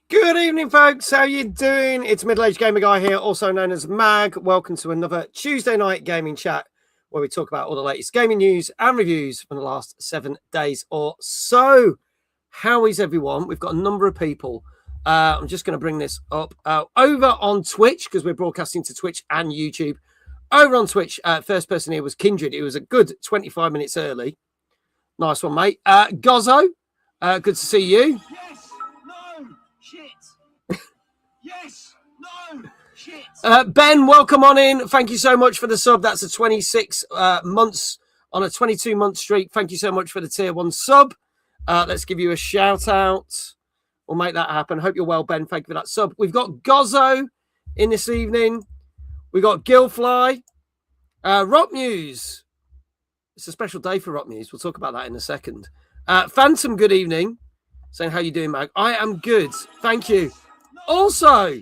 Good evening, folks. How you doing? It's Middle-Aged Gamer Guy here, also known as Mag. Welcome to another Tuesday night gaming chat where we talk about all the latest gaming news and reviews from the last 7 days or so. How is everyone? We've got a number of people. I'm just going to bring this up over on Twitch because we're broadcasting to Twitch and YouTube. Over on Twitch, first person here was Kindred. It was a good 25 minutes early. Nice one, mate. Gozzo, good to see you. Yes, no, shit. Yes, no, shit. Ben, welcome on in. Thank you so much for the sub. That's a 26 months on a 22-month streak. Thank you so much for the tier 1 sub. Let's give you a shout out. We'll make that happen. Hope you're well, Ben. Thank you for that sub. We've got Gozzo in this evening. We've got Gilfly. Rock News. It's a special day for Rock News. We'll talk about that in a second. Phantom, good evening. Saying, how you doing, Mag? I am good. Thank you. Also,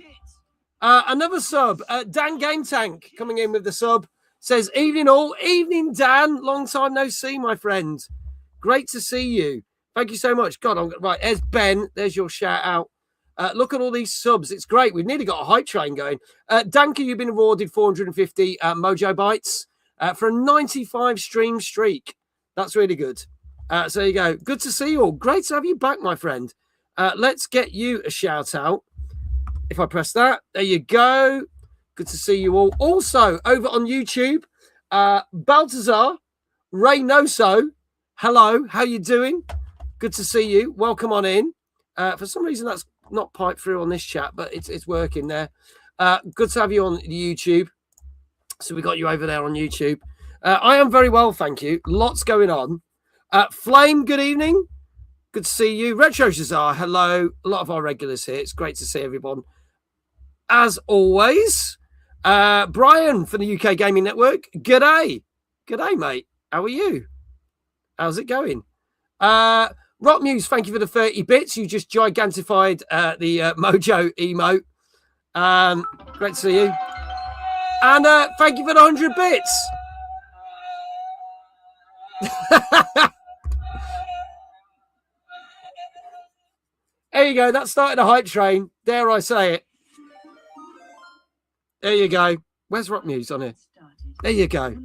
another sub. Dan Game Tank coming in with the sub. Says, evening all. Evening, Dan. Long time no see, my friend. Great to see you. Thank you so much. God, right. There's Ben. There's your shout out. Look at all these subs. It's great. We've nearly got a hype train going. Danker, you've been awarded 450 Mojo Bytes for a 95 stream streak. That's really good. So there you go. Good to see you all. Great to have you back, my friend. Let's get you a shout out. If I press that, there you go. Good to see you all. Also, over on YouTube, Baltazar Reynoso. Hello, how you doing? Good to see you. Welcome on in. For some reason, that's not piped through on this chat, but it's working there. Good to have you on YouTube. So we got you over there on YouTube. I am very well, thank you. Lots going on. Flame, good evening. Good to see you. Retro Shazar, hello. A lot of our regulars here. It's great to see everyone. As always, Brian from the UK Gaming Network. G'day. G'day, mate. How are you? How's it going? Rock Muse, thank you for the 30 bits. You just gigantified the Mojo emote. Great to see you. And thank you for the 100 bits. There you go. That started a hype train. Dare I say it. There you go. Where's Rock Muse on it? There you go.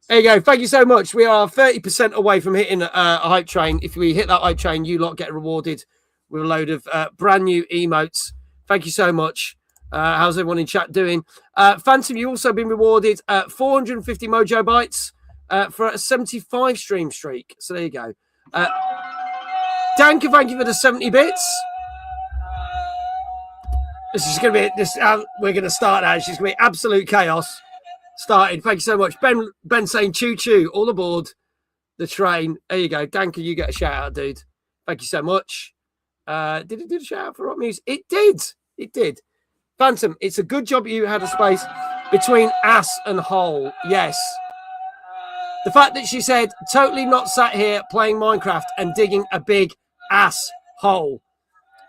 There you go. Thank you so much. We are 30% away from hitting a hype train. If we hit that hype train, you lot get rewarded with a load of brand new emotes. Thank you so much. How's everyone in chat doing? Phantom, you also been rewarded 450 Mojo Bytes for a 75 stream streak. So there you go. Danka, thank you for the 70 bits. This is going to be this. We're going to start now. It's just going to be absolute chaos. Started. Thank you so much. Ben saying choo choo. All aboard the train. There you go. Danka, you get a shout out, dude. Thank you so much. Did it do a shout out for Rock Muse? It did. It did. Phantom, it's a good job you had a space between ass and hole. Yes. The fact that she said, totally not sat here playing Minecraft and digging a big ass hole.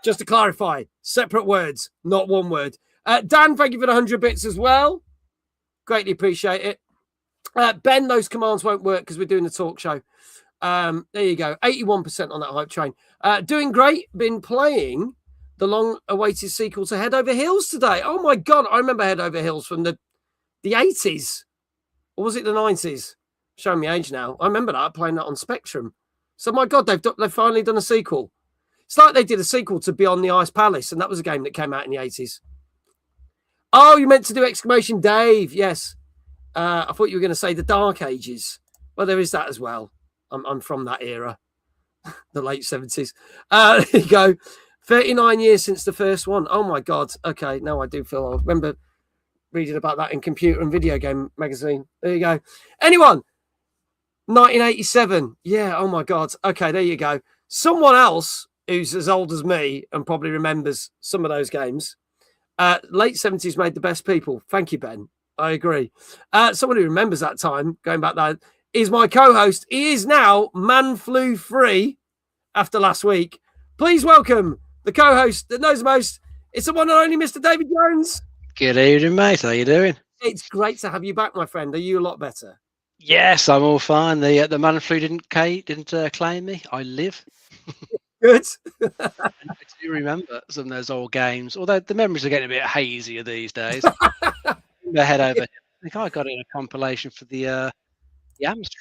Just to clarify, separate words, not one word. Dan, thank you for the 100 bits as well. Greatly appreciate it. Ben, those commands won't work because we're doing the talk show. There you go. 81% on that hype train. Doing great. Been playing the long-awaited sequel to Head Over Heels today. Oh, my God. I remember Head Over Heels from the 80s. Or was it the 90s? Showing me age now. I remember that, playing that on Spectrum. So, my God, they've finally done a sequel. It's like they did a sequel to Beyond the Ice Palace, and that was a game that came out in the 80s. Oh, you meant to do exclamation Dave. Yes. I thought you were going to say the Dark Ages. Well, there is that as well. I'm from that era. The late 70s. There you go. 39 years since the first one. Oh, my God. Okay, now I do feel old. Remember reading about that in Computer and Video Game magazine. There you go. Anyone? 1987. Yeah, oh, my God. Okay, there you go. Someone else who's as old as me and probably remembers some of those games. Late 70s made the best people. Thank you, Ben. I agree. Someone who remembers that time, going back there, is my co-host. He is now man flu free after last week. Please welcome the co-host that knows the most. It's the one and only Mr. David Jones. Good evening, mate. How you doing? It's great to have you back, my friend. Are you a lot better? Yes, I'm all fine. The man flu didn't claim me. I live. Good. do remember some of those old games, although the memories are getting a bit hazier these days. My head over. I think I got it in a compilation for the Amstrad.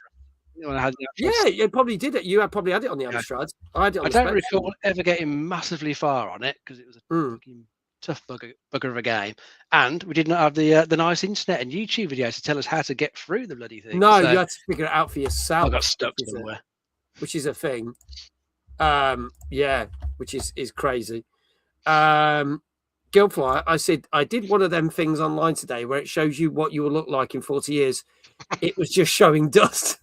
When I had the Yeah, Amstrad. you probably did it. You had probably had it on the Yeah. Amstrad. I had it on I the don't Spectrum. recall ever getting massively far on it because it was a Mm. fucking tough bugger of a game, and we did not have the nice internet and YouTube videos to tell us how to get through the bloody thing. No, So you had to figure it out for I yourself. got stuck which is a- somewhere. which is a thing. Yeah, which is crazy. Guildfly, I said I did one of them things online today where it shows you what you will look like in 40 years. It was just showing dust.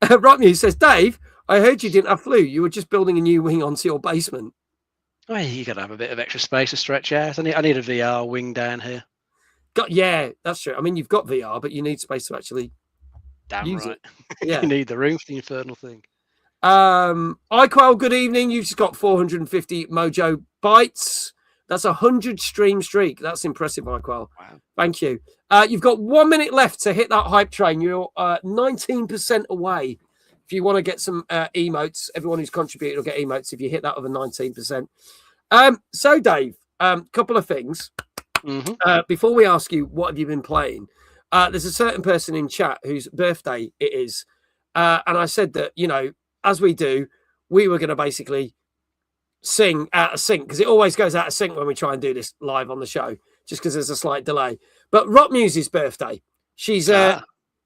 Rocknews says, Dave, I heard you didn't have flu. You were just building a new wing onto your basement. Well, you got to have a bit of extra space to stretch out. I need a VR wing down here. Yeah, that's true. I mean, you've got VR, but you need space to actually Damn use right. it. Yeah. You need the room for the infernal thing. iQuell, good evening. You've just got 450 Mojo Bytes. That's a 100 stream streak. That's impressive, iQuell. Wow. Thank you. You've got 1 minute left to hit that hype train. You're 19% away. If you want to get some emotes, everyone who's contributed will get emotes if you hit that other 19%. So, Dave, couple of things. Before we ask you what have you been playing, there's a certain person in chat whose birthday it is. And I said that, you know, as we do, we were going to basically sing out of sync because it always goes out of sync when we try and do this live on the show, just because there's a slight delay. But Rock Muse's birthday, she's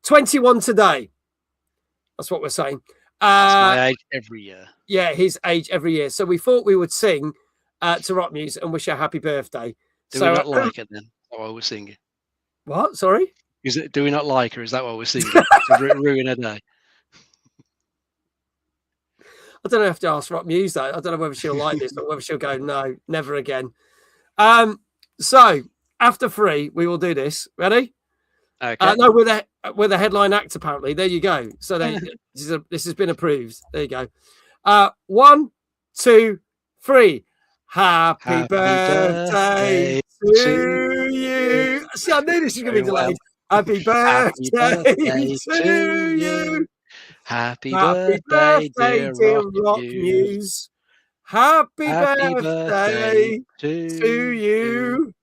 21 today. That's what we're saying. That's my age every year. Yeah, his age every year. So we thought we would sing to Rock Muse and wish her happy birthday. Do we not like her then? Is that why we're singing? What? Sorry? Do we not like her? Is that why we're singing? To ruin her day. I don't know if to ask Rock Muse though. I don't know whether she'll like this or whether she'll go, no, never again. So after 3, we will do this. Ready? Okay. No, we're the headline act apparently. There you go. So this has been approved. There you go. 1, 2, 3. Happy birthday to you. See, I knew this was going to be delayed. Happy birthday to you. Happy birthday, dear Rock Muse. Happy birthday to you.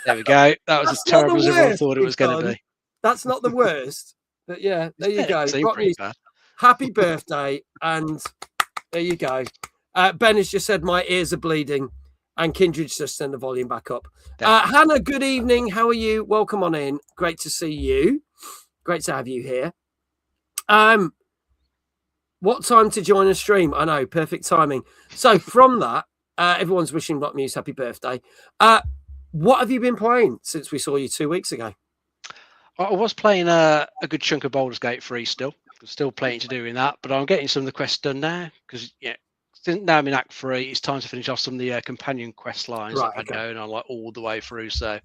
There we go. That was as terrible as everyone thought it was going to be. That's not the worst. But yeah, there you go. Rock Muse, happy birthday. And there you go. Ben has just said my ears are bleeding. And Kindred's just turned the volume back up. Hannah, good evening. How are you? Welcome on in. Great to see you. Great to have you here. What time to join a stream? I know, perfect timing. So from that, everyone's wishing Rock Muse happy birthday. What have you been playing since we saw you 2 weeks ago? I was playing a good chunk of Baldur's Gate 3 still. There's still plenty to do in that, but I'm getting some of the quests done now because now I'm in Act 3. It's time to finish off some of the companion quest lines I've had going on like all the way through. So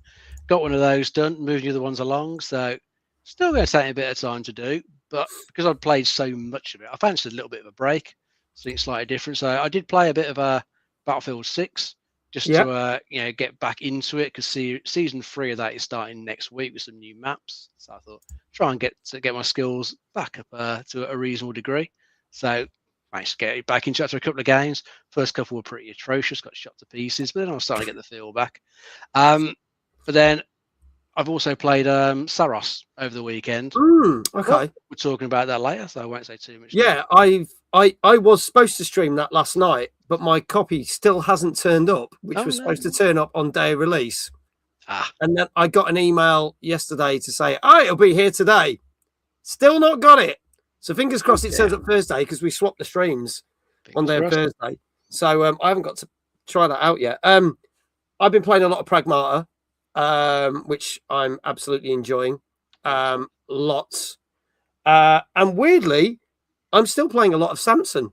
got one of those done, moving the other ones along. So still going to take a bit of time to do, but because I've played so much of it, I fancied a little bit of a break, something slightly different. So I did play a bit of a Battlefield 6 just to get back into it because season 3 of that is starting next week with some new maps. So I thought try and get my skills back up to a reasonable degree. So managed to get it back into after a couple of games. First couple were pretty atrocious, got shot to pieces, but then I was starting to get the feel back. But then I've also played Saros over the weekend. Okay. We're talking about that later, so I won't say too much. Yeah, I was supposed to stream that last night, but my copy still hasn't turned up, which was supposed to turn up on day of release. And then I got an email yesterday to say, it'll be here today. Still not got it. So fingers crossed it turns up Thursday because we swapped the streams on day of Thursday. So I haven't got to try that out yet. I've been playing a lot of Pragmata, which I'm absolutely enjoying. Lots. And weirdly, I'm still playing a lot of Samson.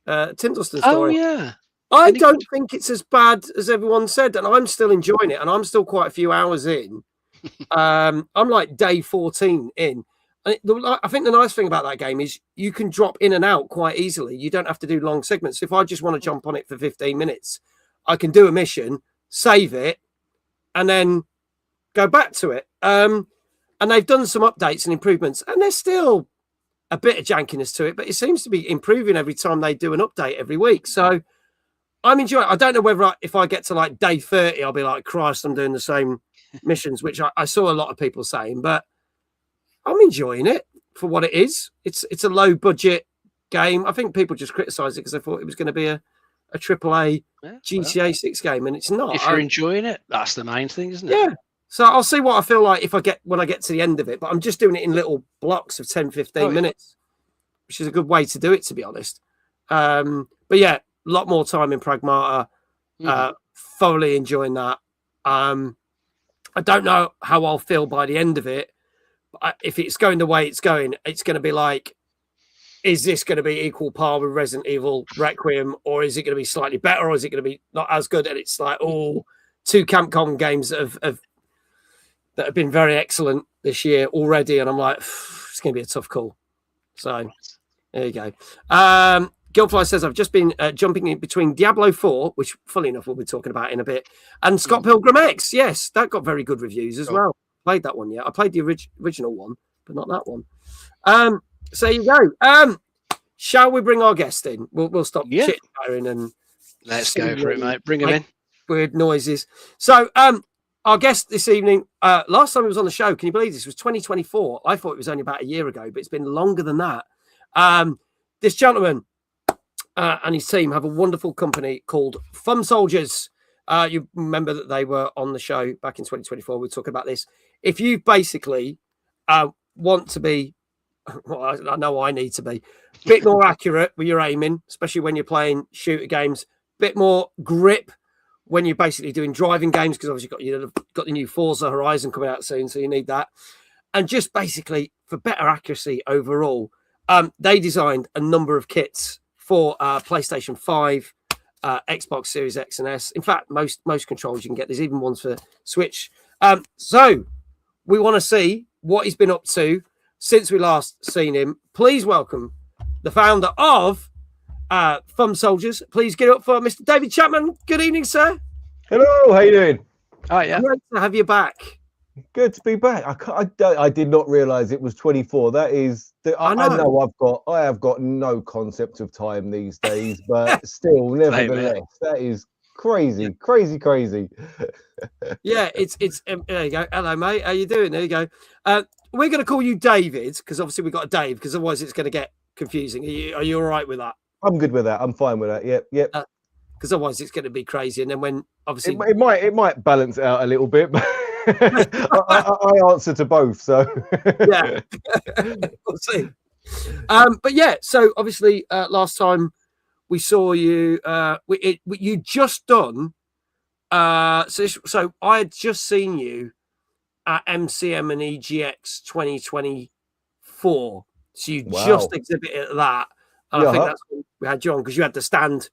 Tindleston story. Oh, yeah. I don't think it's as bad as everyone said, and I'm still enjoying it, and I'm still quite a few hours in. I'm like day 14 in. I think the nice thing about that game is you can drop in and out quite easily. You don't have to do long segments. If I just want to jump on it for 15 minutes, I can do a mission, save it, and then go back to it. And they've done some updates and improvements, and they're still a bit of jankiness to it, but it seems to be improving every time they do an update every week. So I'm enjoying it. I don't know whether if I get to like day 30, I'll be like, Christ, I'm doing the same missions, which I saw a lot of people saying, but I'm enjoying it for what it is. It's a low budget game. I think people just criticise it because they thought it was going to be a AAA GTA 6 game, and it's not. If you're enjoying it, that's the main thing, isn't it? Yeah. So I'll see what I feel like when I get to the end of it, but I'm just doing it in little blocks of 10, 15 minutes, which is a good way to do it, to be honest. But yeah, a lot more time in Pragmata. Thoroughly enjoying that. I don't know how I'll feel by the end of it. But if it's going the way it's going to be like, is this going to be equal par with Resident Evil Requiem, or is it going to be slightly better, or is it going to be not as good? And it's like, two Capcom games that have been very excellent this year already, and I'm like, it's going to be a tough call. So there you go. Gilfly says, I've just been jumping in between Diablo 4, which, fully enough, we'll be talking about in a bit, and Scott Pilgrim X. Yes, that got very good reviews as well. Played that one yet. I played the original one, but not that one. So there you go. Shall we bring our guest in? We'll stop chit-chatting and let's go for it, mate. Bring him in. Weird noises. So our guest this evening, last time he was on the show, can you believe this was 2024? I thought it was only about a year ago, but it's been longer than that. This gentleman and his team have a wonderful company called Thumb Soldiers. You remember that they were on the show back in 2024. We were talking about this. If you basically want to be, well, I know I need to be, a bit more accurate with your aiming, especially when you're playing shooter games, bit more grip when you're basically doing driving games, because obviously you've got the new Forza Horizon coming out soon, so you need that. And just basically for better accuracy overall, they designed a number of kits for PlayStation 5, Xbox Series X and S. In fact, most controllers you can get. There's even ones for Switch. So we want to see what he's been up to since we last seen him. Please welcome the founder of Thumb Soldiers. Please get up for Mr. David Chapman. Good evening, sir. Hello, how you doing? Oh, yeah. Great to have you back. Good to be back. I did not realise it was 24. That is, I know I have got no concept of time these days, but still, nevertheless, that is crazy, crazy. Yeah, it's there you go. Hello, mate. How you doing? There you go. We're going to call you David because obviously we've got a Dave, because otherwise it's going to get confusing. Are you all right with that? I'm good with that. I'm fine with that. Yep. Because otherwise it's going to be crazy, and then when obviously it might balance it out a little bit, but I answer to both, so yeah, we'll see. But yeah, so obviously last time we saw you, you just done. So I had just seen you at MCM and EGX 2024. So you just exhibited that. And I think that's when we had you on, because you had the stand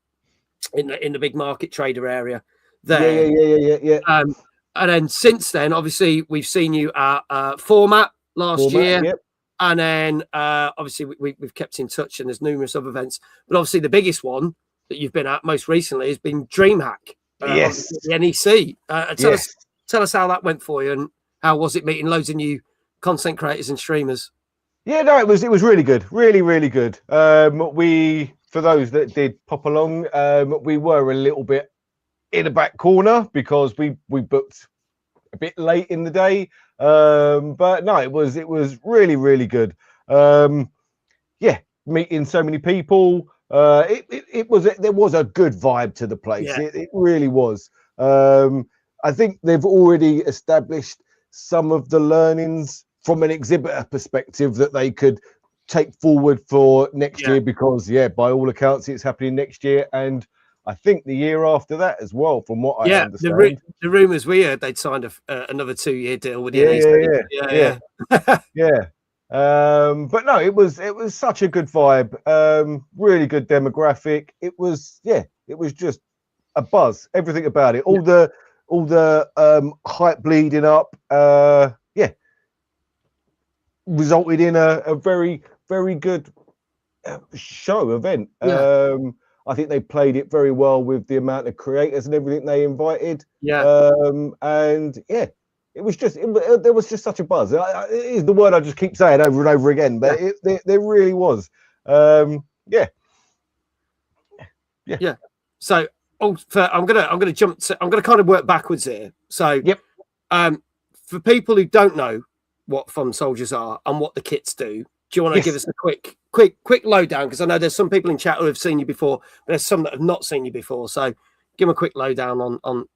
in the big market trader area there. Yeah. And then since then, obviously, we've seen you at Format last year. Yep. And then obviously we've kept in touch, and there's numerous other events. But obviously the biggest one that you've been at most recently has been DreamHack. Yes. The NEC. Tell us how that went for you, and how was it meeting loads of new content creators and streamers? Yeah, no, it was really good. Really good. For those that did pop along, we were a little bit in the back corner because we booked a bit late in the day. But no, it was really good. Meeting so many people. There was a good vibe to the place. Yeah. It really was. I think they've already established some of the learnings from an exhibitor perspective that they could take forward for next year, because by all accounts it's happening next year, and I think the year after that as well, from what I understand. The rumours we heard, they'd signed another 2-year deal with the Yeah. But no, it was such a good vibe. Really good demographic. It was just a buzz. Everything about it. All the hype bleeding up. Resulted in a very, very good event. I think they played it very well with the amount of creators and everything they invited. there was just such a buzz. It is the word I just keep saying over and over again, but there really was. Yeah. So, I'm gonna kind of work backwards here. So, Yep. For people who don't know what Thumb Soldiers are and what the kits do you want to give us a quick lowdown? Because I know there's some people in chat who have seen you before, but there's some that have not seen you before. So, give them a quick lowdown on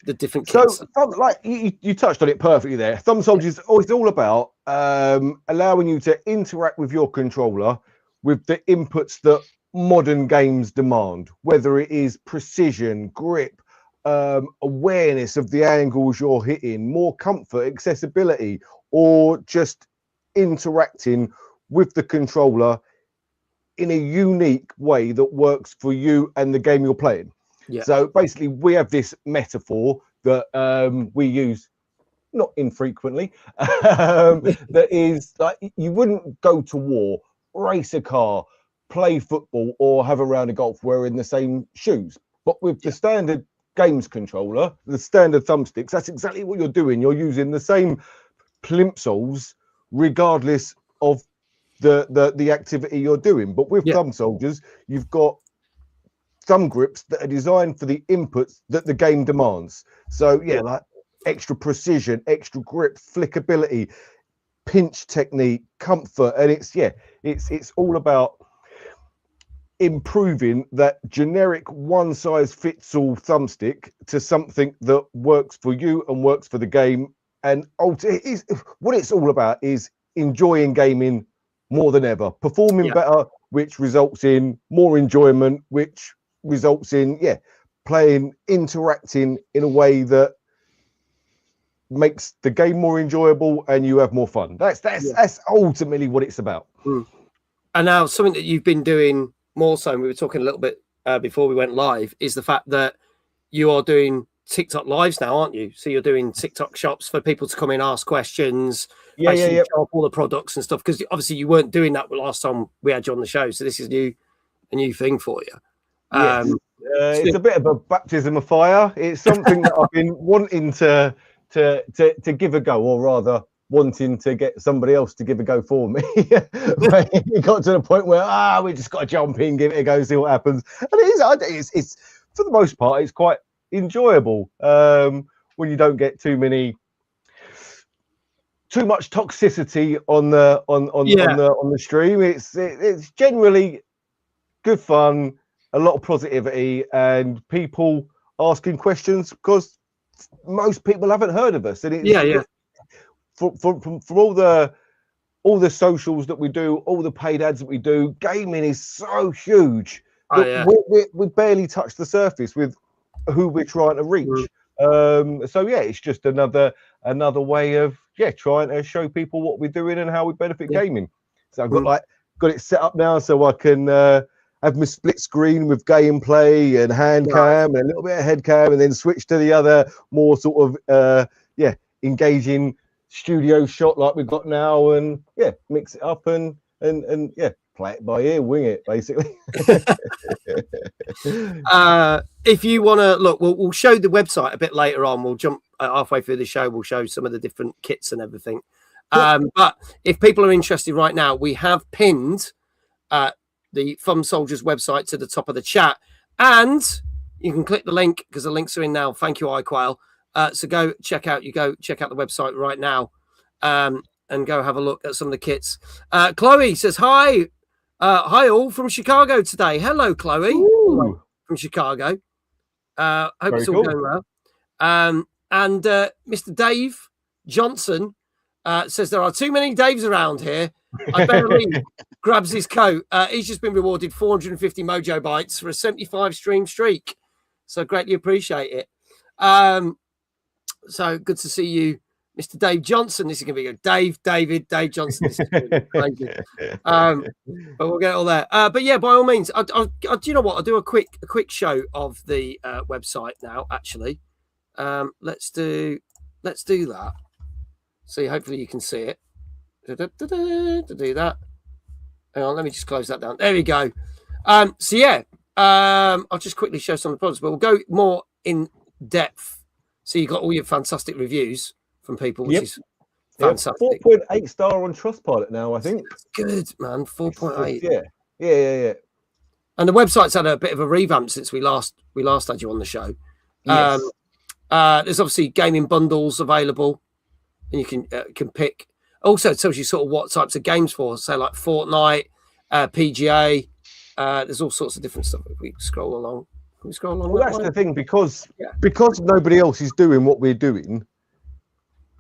the different kits. So, like you touched on it perfectly there. Thumb Soldiers is all about allowing you to interact with your controller with the inputs that modern games demand, whether it is precision, grip, awareness of the angles you're hitting, more comfort, accessibility, or just interacting with the controller in a unique way that works for you and the game you're playing. Yeah. So basically, we have this metaphor that we use not infrequently. That is like, you wouldn't go to war, race a car, play football, or have a round of golf wearing the same shoes. But with the standard games controller, the standard thumbsticks, that's exactly what you're doing. You're using the same plimsolls regardless of the activity you're doing. But with Thumb Soldiers, you've got thumb grips that are designed for the inputs that the game demands. So like extra precision, extra grip, flickability, pinch technique, comfort, and it's all about improving that generic one-size-fits-all thumbstick to something that works for you and works for the game. And what it's all about is enjoying gaming more than ever, performing better, which results in more enjoyment, which results in playing, interacting in a way that makes the game more enjoyable and you have more fun. That's ultimately what it's about. And now something that you've been doing more so, and we were talking a little bit before we went live, is the fact that you are doing TikTok lives now, aren't you? So you're doing TikTok shops for people to come in, ask questions, show off all the products and stuff. Because obviously you weren't doing that last time we had you on the show, so this is a new thing for you. It's a bit of a baptism of fire. It's something that I've been wanting to give a go, or rather wanting to get somebody else to give a go for me. But it got to the point where we just got to jump in, give it a go, see what happens. And it's for the most part, it's quite enjoyable when you don't get too much toxicity on the stream. It's generally good fun, a lot of positivity, and people asking questions because most people haven't heard of us. And from all the socials that we do, all the paid ads that we do, gaming is so huge that we barely touch the surface with who we're trying to reach. It's just another way of trying to show people what we're doing and how we benefit gaming. So I've got it set up now so I can have my split screen with gameplay and hand cam and a little bit of head cam, and then switch to the other more sort of engaging studio shot like we've got now, and mix it up and play it by ear, wing it basically. If you want to look, we'll show the website a bit later on. We'll jump halfway through the show. We'll show some of the different kits and everything. But if people are interested right now, we have pinned the Thumb Soldiers website to the top of the chat, and you can click the link because the links are in now. Thank you, iQuail. So go check out the website right now, and go have a look at some of the kits. Chloe says hi all from Chicago today. Hello, Chloe. Ooh. From Chicago. Hope Very it's all cool. going well. And Mr. Dave Johnson says there are too many Daves around here. I better leave. Grabs his coat. He's just been rewarded 450 Mojo Bites for a 75 stream streak. So greatly appreciate it. So good to see you, Mr. Dave Johnson. This is going to be good. Dave Johnson. This is really crazy. But we'll get it all there. But yeah, by all means, do you know what? I'll do a quick show of the website now. Actually, let's do that. So hopefully you can see it. To do that. Hang on, let me just close that down. There we go. I'll just quickly show some of the products, but we'll go more in depth. So you got all your fantastic reviews from people, which Yep. is fantastic. 4.8 star on Trustpilot now, I think. Good, man. 4.8. Yeah. And the website's had a bit of a revamp since we last had you on the show. Yes. There's obviously gaming bundles available, and you can pick. Also, it tells you sort of what types of games for, say like Fortnite, PGA. There's all sorts of different stuff. If we scroll along, can we scroll along? Well, that's the thing, because nobody else is doing what we're doing.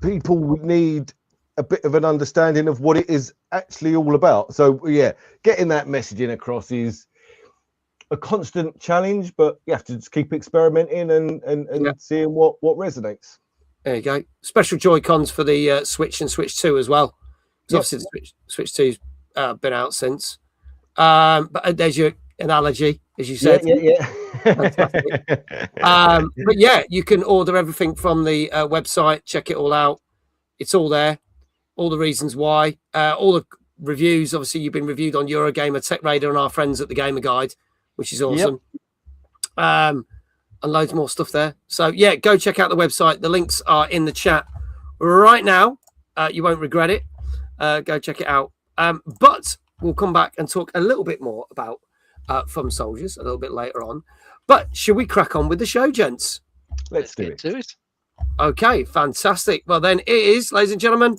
People would need a bit of an understanding of what it is actually all about. So yeah, getting that messaging across is a constant challenge, but you have to just keep experimenting and seeing what resonates. There you go. Special Joy-Cons for the Switch and Switch 2 as well. Because obviously the Switch 2's been out since. But there's your analogy, as you said. Yeah. But yeah, you can order everything from the website. Check it all out. It's all there. All the reasons why. All the reviews. Obviously, you've been reviewed on Eurogamer, Tech Radar, and our friends at the Gamer Guide, which is awesome. And loads more stuff there. So yeah, go check out the website. The links are in the chat right now. You won't regret it. Go check it out. But we'll come back and talk a little bit more about Fun Soldiers a little bit later on. But should we crack on with the show, gents? Let's do it. Okay, fantastic. Well, then it is, ladies and gentlemen,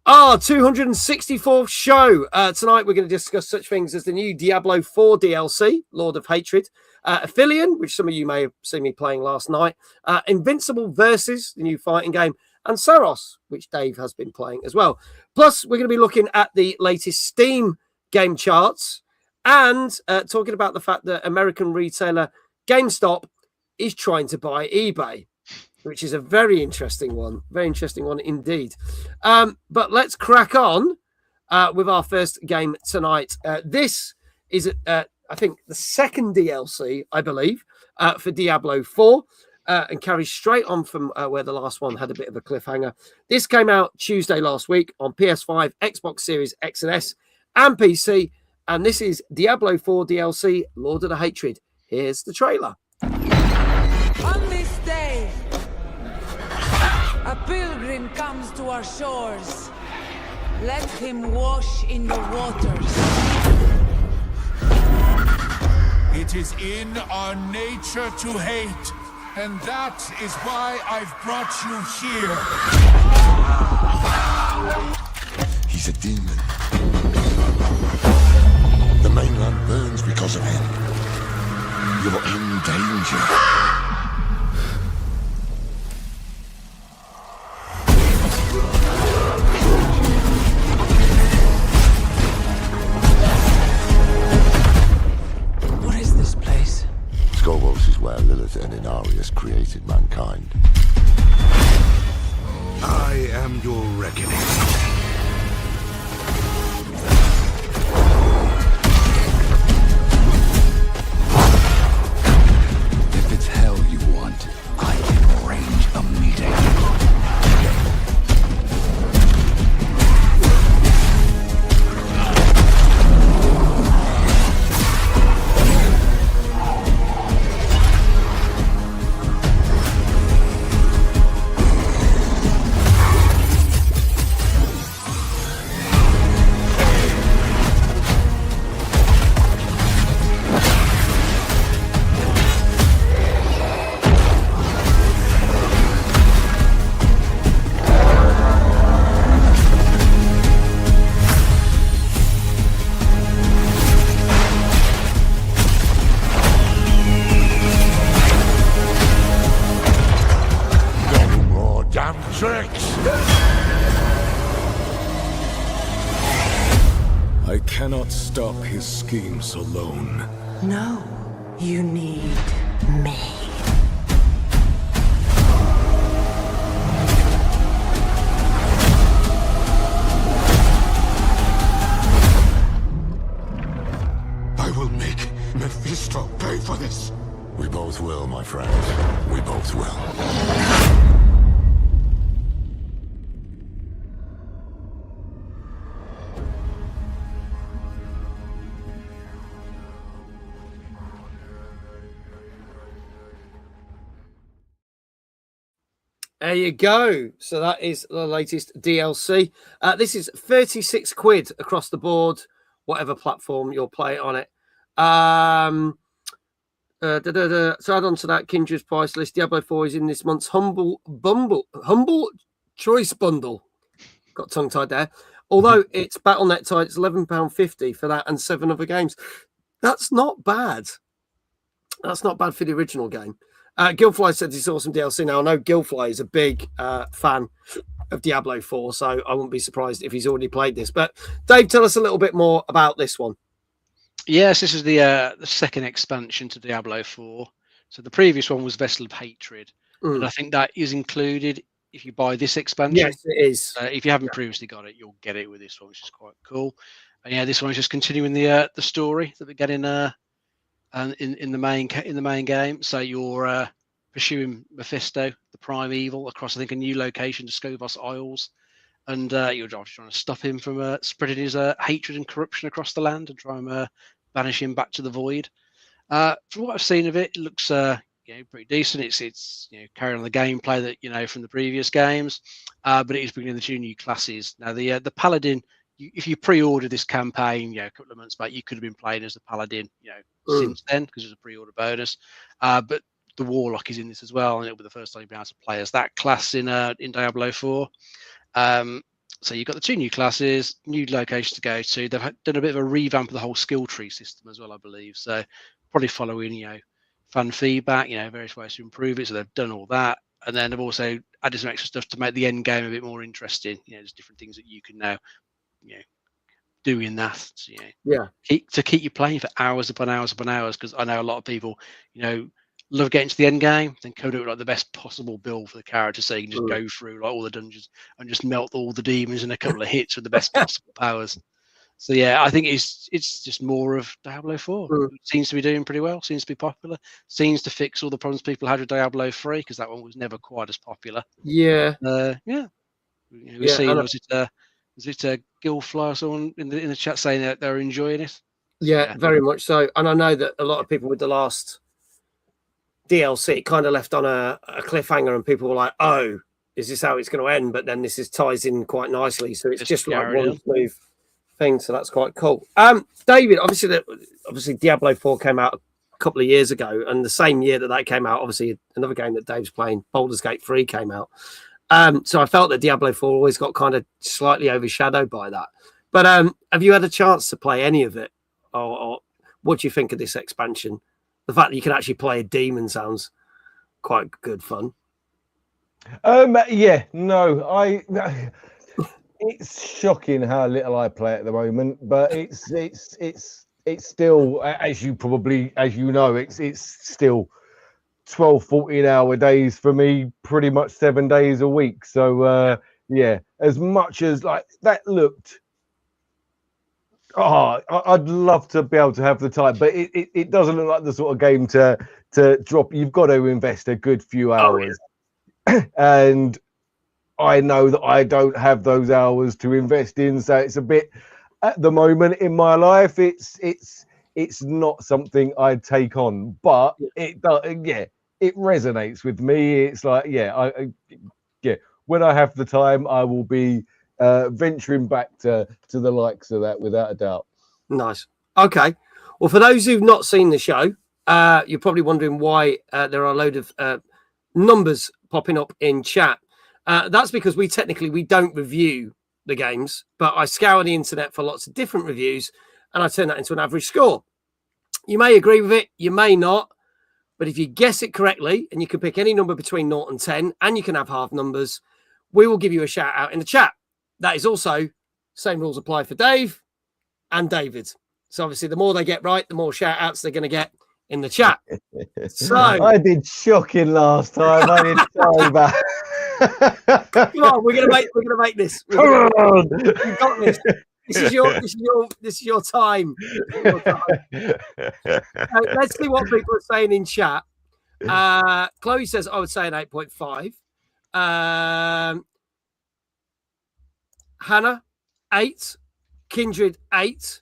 our 264th show. Tonight we're going to discuss such things as the new Diablo 4 DLC, Lord of Hatred, Apehlion, which some of you may have seen me playing last night, Invincible Versus, the new fighting game, and Saros, which Dave has been playing as well. Plus, we're going to be looking at the latest Steam game charts and talking about the fact that American retailer GameStop is trying to buy eBay, which is a very interesting one. Very interesting one indeed. But let's crack on with our first game tonight. This is, I think, the second DLC, I believe, for Diablo 4. And carries straight on from where the last one had a bit of a cliffhanger. This came out Tuesday last week on PS5, Xbox Series X and S, and PC. And this is Diablo 4 DLC, Lord of the Hatred. Here's the trailer. On this day, a pilgrim comes to our shores. Let him wash in the waters. It is in our nature to hate. And that is why I've brought you here. He's a demon. The mainland burns because of him. You're in danger. Skovos is where Lilith and Inarius created mankind. I am your reckoning. If it's hell you want, I can arrange a meeting. I cannot stop his schemes alone. No, you need me. I will make Mephisto pay for this. We both will, my friend. We both will. There you go. So that is the latest DLC. This is 36 quid across the board, whatever platform you'll play on it. So add on to that Kindred's price list. Diablo 4 is in this month's humble choice bundle. Got tongue tied there. Although it's BattleNet tied, it's £11.50 for that and 7 other games. That's not bad. That's not bad for the original game. Gilfly said it's awesome DLC. Now I know Gilfly is a big fan of Diablo 4, so I wouldn't be surprised if he's already played this. But Dave, tell us a little bit more about this one. Yes, this is the second expansion to Diablo 4. So the previous one was Vessel of Hatred, and I think that is included if you buy this expansion. Yes, it is. If you haven't previously got it, you'll get it with this one, which is quite cool. And yeah, this one's just continuing the story that we're getting in the main game. So you're pursuing Mephisto, the prime evil, across I think a new location to Scovos Isles, and you're trying to stop him from spreading his hatred and corruption across the land and try and banish him back to the void. From what I've seen of it, it looks pretty decent. It's carrying on the gameplay that from the previous games, but it is bringing in the 2 new classes. Now the paladin, if you pre-order this campaign, a couple of months back, you could have been playing as the paladin, since then because it's a pre-order bonus. But the warlock is in this as well, and it'll be the first time you'll be able to play as that class in Diablo 4. So you've got the 2 new classes, new locations to go to. They've done a bit of a revamp of the whole skill tree system as well, I believe. So probably following, fan feedback, various ways to improve it. So they've done all that. And then they've also added some extra stuff to make the end game a bit more interesting. There's different things that you can now, do in that. So, keep you playing for hours upon hours upon hours. Because I know a lot of people, love getting to the end game, then code it like the best possible build for the character, so you can just go through like all the dungeons and just melt all the demons in a couple of hits with the best possible powers. So yeah, I think it's just more of Diablo 4. It seems to be doing pretty well, seems to be popular, seems to fix all the problems people had with Diablo 3, because that one was never quite as popular. Yeah. We've seen, was it Gilfly or someone in the chat saying that they're enjoying it? Yeah, very much so. And I know that a lot of people with the last DLC kind of left on a cliffhanger, and people were like, "Oh, is this how it's going to end?" But then this ties in quite nicely, so it's just like one smooth thing. So that's quite cool. David, obviously, Diablo 4 came out a couple of years ago, and the same year that came out, obviously another game that Dave's playing, Baldur's Gate 3, came out. So I felt that Diablo 4 always got kind of slightly overshadowed by that. But have you had a chance to play any of it, or what do you think of this expansion? The fact that you can actually play a demon sounds quite good fun. It's shocking how little I play at the moment, but it's still, as you know, it's still 12, 14-hour days for me, pretty much 7 days a week. So as much as like that looked, I'd love to be able to have the time, but it doesn't look like the sort of game to drop. You've got to invest a good few hours. And I know that I don't have those hours to invest in, so it's a bit, at the moment in my life, it's not something I'd take on, but it resonates with me. It's like, when I have the time, I will be venturing back to the likes of that without a doubt. Nice. Okay. Well, for those who've not seen the show, you're probably wondering why there are a load of numbers popping up in chat. That's because we don't review the games, but I scour the internet for lots of different reviews, and I turn that into an average score. You may agree with it, you may not, but if you guess it correctly, and you can pick any number between 0 and 10, and you can have half numbers, we will give you a shout out in the chat. That is also, same rules apply for Dave and David. So obviously, the more they get right, the more shout outs they're going to get in the chat. So I did shocking last time. I did so bad. Come on, we're gonna make this. You've got this. This is your time. Let's see what people are saying in chat. Chloe says I would say an 8.5. Hannah 8, Kindred 8,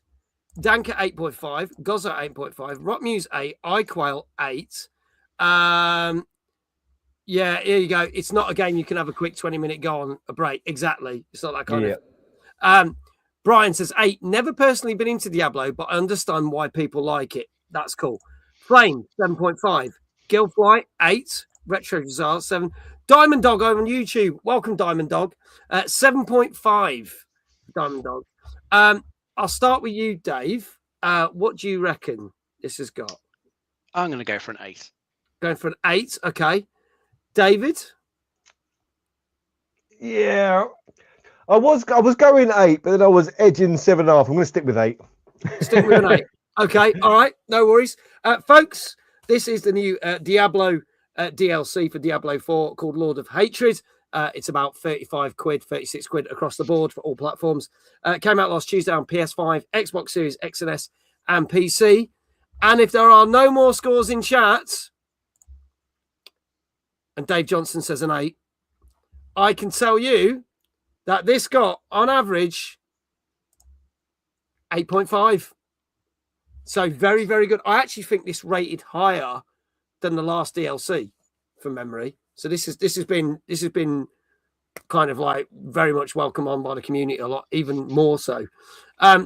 Danka 8.5, Gozza 8.5, Rockmuse 8, iQuail 8. Yeah, here you go. It's not a game you can have a quick 20-minute go on a break. Exactly. It's not that kind of. Brian says 8. Never personally been into Diablo, but I understand why people like it. That's cool. Flame 7.5. Gilflight 8. Retro Bizarre 7. Diamond Dog over on YouTube. Welcome, Diamond Dog. 7.5. Diamond Dog. I'll start with you, Dave. What do you reckon this has got? I'm going to go for an 8. Going for an 8. Okay. David? Yeah. I was going 8, but then I was edging 7.5. I'm going to stick with 8. Stick with an 8. Okay. All right. No worries. Folks, this is the new Diablo DLC for Diablo 4 called Lord of Hatred. It's about 35 quid, 36 quid across the board for all platforms. Came out last Tuesday on PS5, Xbox Series X and S, and PC. And if there are no more scores in chat, and Dave Johnson says an 8, I can tell you that this got, on average, 8.5. So very, very good. I actually think this rated higher than the last DLC from memory. So this has been kind of like very much welcome on by the community a lot, even more so.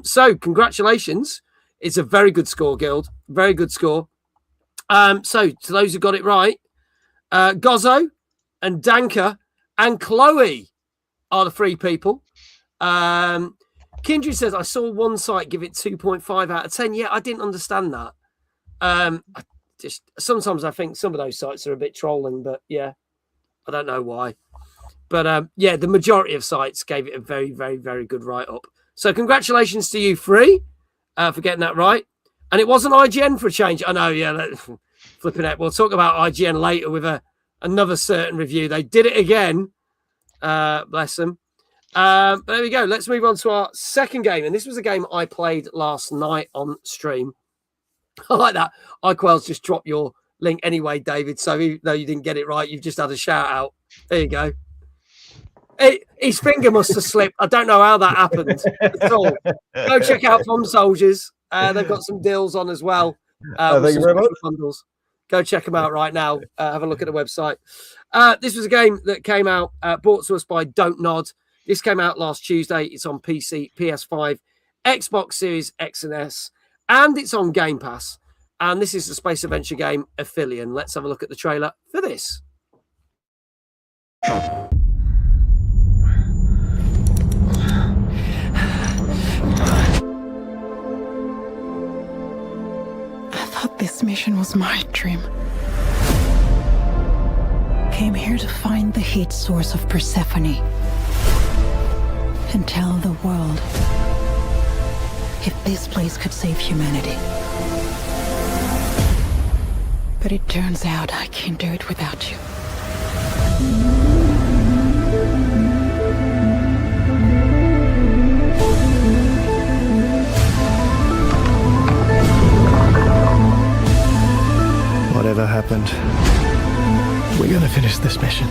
So congratulations. It's a very good score, Guild. Very good score. So to those who got it right, Gozzo and Danka and Chloe are the 3 people. Kindred says, I saw one site give it 2.5 out of 10. Yeah, I didn't understand that. Sometimes I think some of those sites are a bit trolling, but yeah, I don't know why. But yeah, the majority of sites gave it a very, very, very good write-up. So congratulations to you 3 for getting that right. And it wasn't IGN for a change. I know, yeah, flipping out. We'll talk about IGN later with another certain review. They did it again. Bless them. But there we go. Let's move on to our second game. And this was a game I played last night on stream. I like that. iQuell's just dropped your link anyway, David. So even though you didn't get it right, you've just had a shout out. There you go. His finger must have slipped. I don't know how that happened at all. Go check out Bomb Soldiers. They've got some deals on as well. Thank you very much. Bundles. Go check them out right now. Have a look at the website. This was a game that came out, brought to us by Don't Nod. This came out last Tuesday. It's on PC, PS5, Xbox Series X and S, and it's on Game Pass. And this is the space adventure game Apehlion. Let's have a look at the trailer for this. I thought this mission was my dream. Came here to find the heat source of Persephone and tell the world if this place could save humanity. But it turns out I can't do it without you. Whatever happened, we're gonna finish this mission.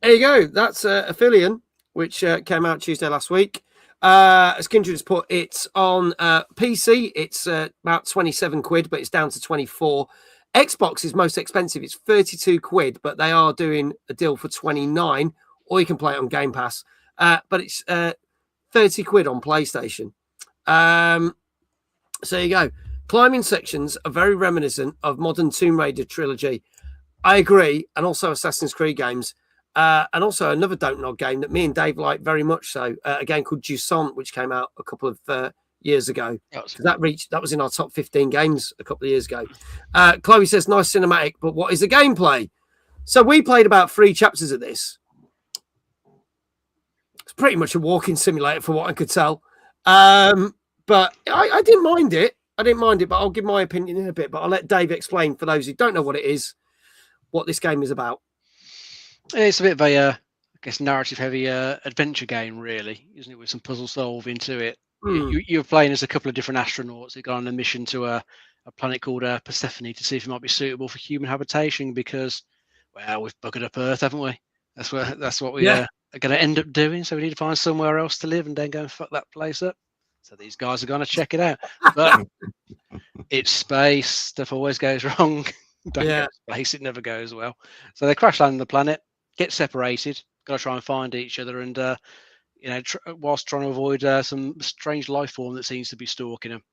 There you go. That's Apehlion, which came out Tuesday last week. As Kindred has put, it's on PC. It's about 27 quid, but it's down to 24. Xbox is most expensive. It's 32 quid, but they are doing a deal for 29, or you can play it on Game Pass. But it's 30 quid on PlayStation. So there you go. Climbing sections are very reminiscent of modern Tomb Raider trilogy. I agree. And also Assassin's Creed games. And also another Don't Nod game that me and Dave like very much so, a game called Jusant, which came out a couple of years ago. That was in our top 15 games a couple of years ago. Chloe says, nice cinematic, but what is the gameplay? So we played about 3 chapters of this. It's pretty much a walking simulator for what I could tell. But I didn't mind it. But I'll give my opinion in a bit. But I'll let Dave explain for those who don't know what it is, what this game is about. It's a bit of a, I guess, narrative-heavy adventure game, really, isn't it? With some puzzle solving to it. You're playing as a couple of different astronauts who go on a mission to a planet called Persephone to see if it might be suitable for human habitation because, well, we've buggered up Earth, haven't we? That's what we are going to end up doing. So we need to find somewhere else to live and then go and fuck that place up. So these guys are going to check it out. But it's space. Stuff always goes wrong. Don't go to space. It never goes well. So they crash land on the planet, get separated, got to try and find each other and, whilst trying to avoid some strange life form that seems to be stalking them.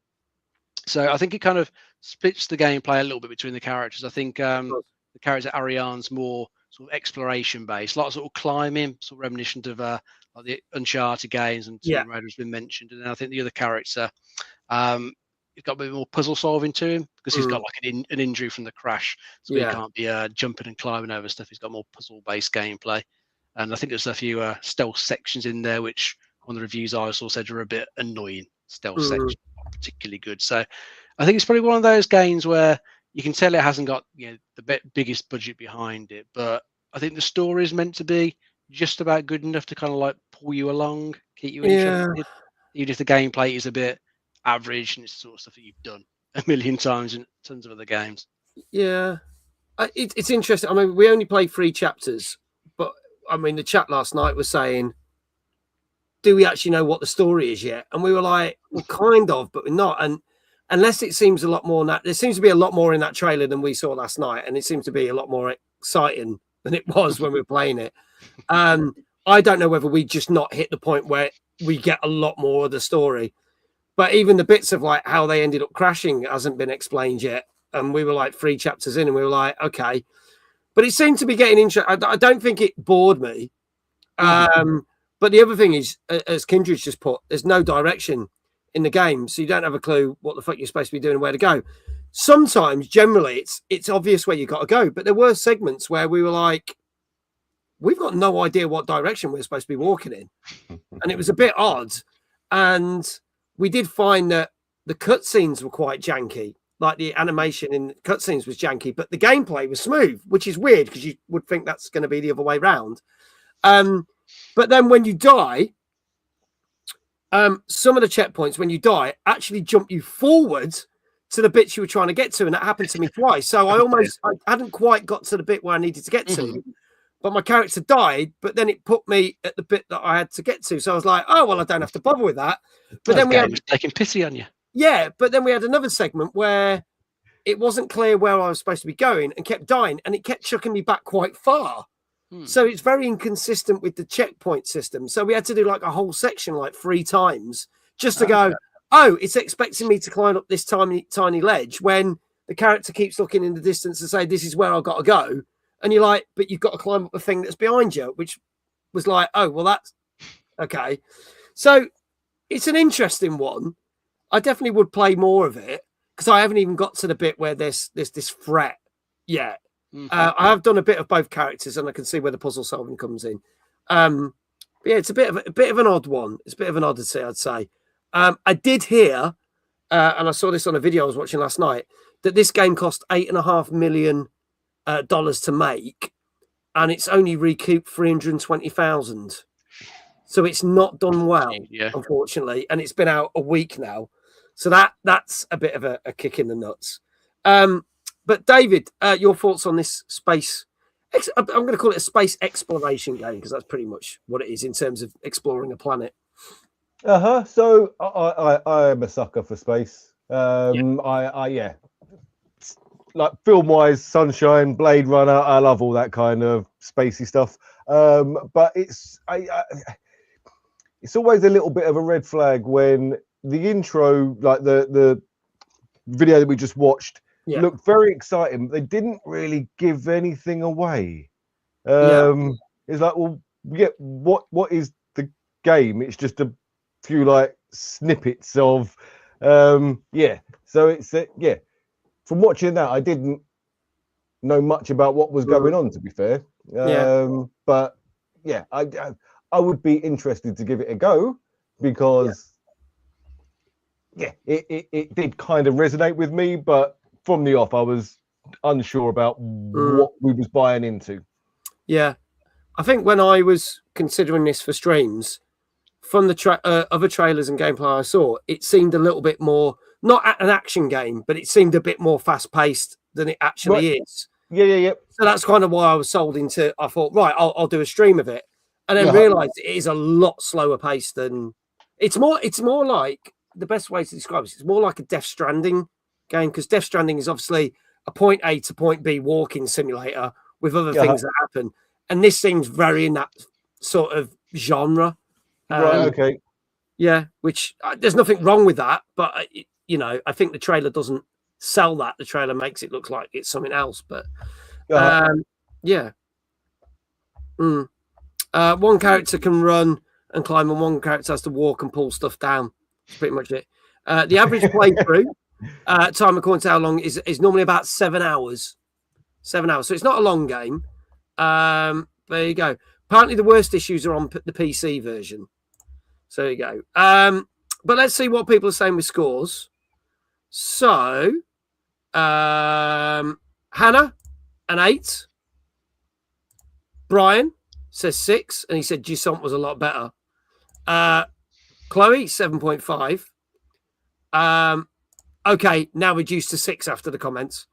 So I think it kind of splits the gameplay a little bit between the characters. I think the character Ariane's more sort of exploration based, a lot of sort of climbing, sort of reminiscent of like the Uncharted games and Tomb Raider has been mentioned. And then I think the other character, he's got a bit more puzzle solving to him because he's got like an injury from the crash, so he can't be jumping and climbing over stuff. He's got more puzzle based gameplay, and I think there's a few stealth sections in there which one of the reviews I saw said are a bit annoying. Stealth sections not particularly good. So I think it's probably one of those games where you can tell it hasn't got the biggest budget behind it, but I think the story is meant to be just about good enough to kind of like pull you along, keep you interested, even if the gameplay is a bit average and it's the sort of stuff that you've done a million times in tons of other games. Yeah, it's interesting. I mean, we only played 3 chapters, but I mean, the chat last night was saying, do we actually know what the story is yet? And we were like, well, kind of, but we're not. And unless it seems a lot more, there seems to be a lot more in that trailer than we saw last night. And it seems to be a lot more exciting than it was when we were playing it. I don't know whether we just not hit the point where we get a lot more of the story. But even the bits of like how they ended up crashing hasn't been explained yet. And we were like 3 chapters in and we were like, okay. But it seemed to be getting interesting. I don't think it bored me. But the other thing is, as Kindred's just put, there's no direction in the game. So you don't have a clue what the fuck you're supposed to be doing and where to go. Sometimes, generally, it's obvious where you got to go. But there were segments where we were like, we've got no idea what direction we're supposed to be walking in. And it was a bit odd. And we did find that the cutscenes were quite janky. Like the animation in cutscenes was janky, but the gameplay was smooth, which is weird because you would think that's going to be the other way around. But then when you die, some of the checkpoints when you die actually jump you forward to the bits you were trying to get to, and that happened to me twice. So I hadn't quite got to the bit where I needed to get to, but my character died. But then it put me at the bit that I had to get to. So I was like, oh well, I don't have to bother with that. But then we had taking pity on you. Yeah, but then we had another segment where it wasn't clear where I was supposed to be going and kept dying, and it kept chucking me back quite far. So it's very inconsistent with the checkpoint system. So we had to do like a whole section like 3 times just to go, oh, it's expecting me to climb up this tiny ledge when the character keeps looking in the distance and say, this is where I've got to go. And you're like, but you've got to climb up the thing that's behind you, which was like, oh, well, that's okay. So it's an interesting one. I definitely would play more of it because I haven't even got to the bit where there's this threat yet. I have done a bit of both characters, and I can see where the puzzle solving comes in. But yeah, it's a bit of an odd one. It's a bit of an oddity, I'd say. I did hear, and I saw this on a video I was watching last night, that this game cost $8.5 million to make, and it's only recouped 320,000. So it's not done well, unfortunately, and it's been out a week now. So that's a bit of a kick in the nuts. But David, your thoughts on this space? I'm going to call it a space exploration game because that's pretty much what it is in terms of exploring a planet. So I am a sucker for space. Like film wise, Sunshine, Blade Runner. I love all that kind of spacey stuff. But it's always a little bit of a red flag when the intro, like the video that we just watched, looked very exciting. But they didn't really give anything away. It's like, well, what is the game? It's just a few like snippets of, So it's From watching that, I didn't know much about what was going on. To be fair, but yeah, I would be interested to give it a go because. Yeah, it did kind of resonate with me, but from the off, I was unsure about what we was buying into. Yeah, I think when I was considering this for streams, from the other trailers and gameplay I saw, it seemed a little bit more, not an action game, but it seemed a bit more fast-paced than it actually is. Yeah. So that's kind of why I was sold into. I thought, right, I'll do a stream of it, and then Yeah. realised it is a lot slower paced than. It's more like, the best way to describe it. It's more like a Death Stranding game, because Death Stranding is obviously a point A to point B walking simulator with other things that happen, and this seems very in that sort of genre. Right. Okay. Yeah, which there's nothing wrong with that, but I think the trailer doesn't sell that. The trailer makes it look like it's something else, but yeah. One character can run and climb, and one character has to walk and pull stuff down. That's pretty much it. The average playthrough time, according to how long, is normally about 7 hours. 7 hours, so it's not a long game. There you go. Apparently, the worst issues are on the PC version. So there you go. But let's see what people are saying with scores. So, Hannah, an 8. Brian says 6, and he said Gisant was a lot better. Chloe, 7.5. Okay, now reduced to 6 after the comments.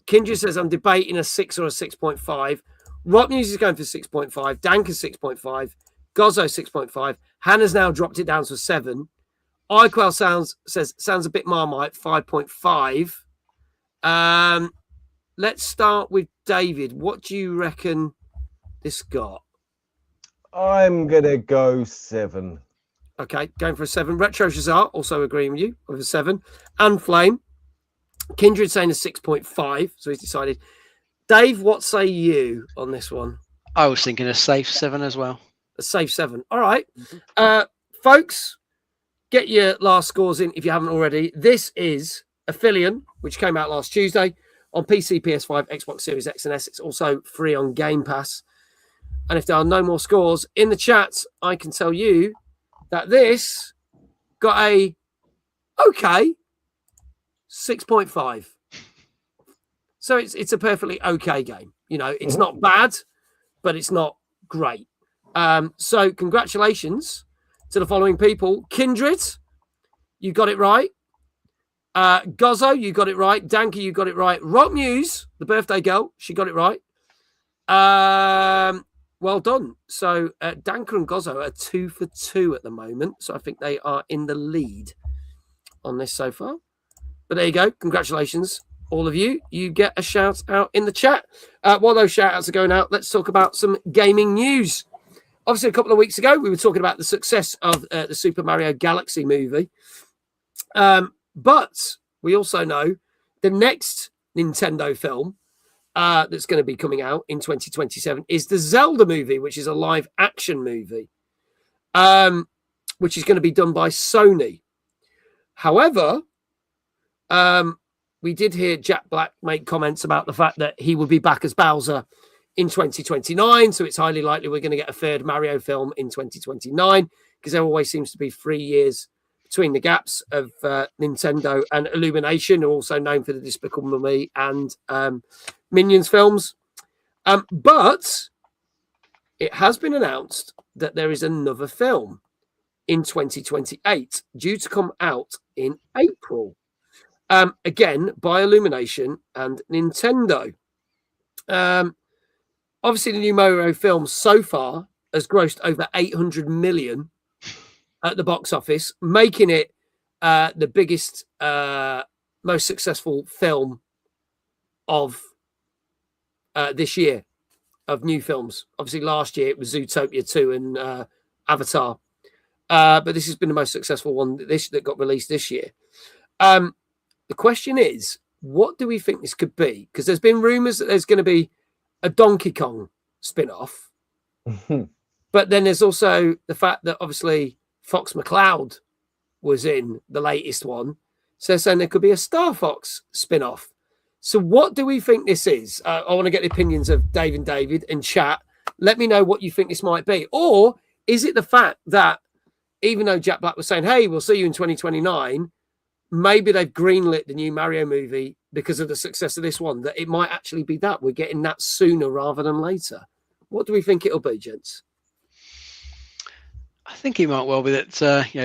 Kindred says I'm debating a 6 or a 6.5. Rock News is going for 6.5. Dank is 6.5. Gozzo 6.5. Hannah's now dropped it down to a 7. iQuell sounds a bit Marmite, 5.5. Let's start with David. What do you reckon this got? I'm gonna go 7. Okay, going for a 7. Retro Shazar also agreeing with you with a 7. And Flame. Kindred saying a 6.5. So he's decided. Dave, what say you on this one? I was thinking a safe 7 as well. A safe 7. All right. Folks, get your last scores in if you haven't already. This is Apehlion, which came out last Tuesday on PC, PS5, Xbox Series X and S. It's also free on Game Pass. And if there are no more scores in the chat, I can tell you that this got a 6.5. So it's a perfectly okay game. It's not bad, but it's not great. So congratulations to the following people. Kindred, you got it right. Gozzo, you got it right. Danke, you got it right. Rock Muse, the birthday girl, she got it right. Well done. So Danke and Gozzo are 2 for 2 at the moment. So I think they are in the lead on this so far. But there you go. Congratulations, all of you. You get a shout out in the chat. While those shout outs are going out, let's talk about some gaming news. Obviously, a couple of weeks ago, we were talking about the success of the Super Mario Galaxy movie. But we also know the next Nintendo film that's going to be coming out in 2027 is the Zelda movie, which is a live action movie, which is going to be done by Sony. However, we did hear Jack Black make comments about the fact that he would be back as Bowser in 2029. So it's highly likely we're going to get a third Mario film in 2029, because there always seems to be 3 years between the gaps of Nintendo and Illumination, who are also known for the Despicable Me and Minions films. But it has been announced that there is another film in 2028 due to come out in April. Again, by Illumination and Nintendo. Obviously, the new Mario film so far has grossed over 800 million at the box office, making it the biggest, most successful film of this year of new films. Obviously, last year it was Zootopia 2 and Avatar. But this has been the most successful one that got released this year. The question is, what do we think this could be? Because there's been rumors that there's going to be a Donkey Kong spin-off. But then there's also the fact that obviously Fox McCloud was in the latest one. So they're saying there could be a Star Fox spin-off. So what do we think this is? I want to get the opinions of Dave and David in chat. Let me know what you think this might be. Or is it the fact that even though Jack Black was saying, hey, we'll see you in 2029, maybe they've greenlit the new Mario movie because of the success of this one, that it might actually be that we're getting that sooner rather than later. What do we think it'll be, gents? I think it might well be that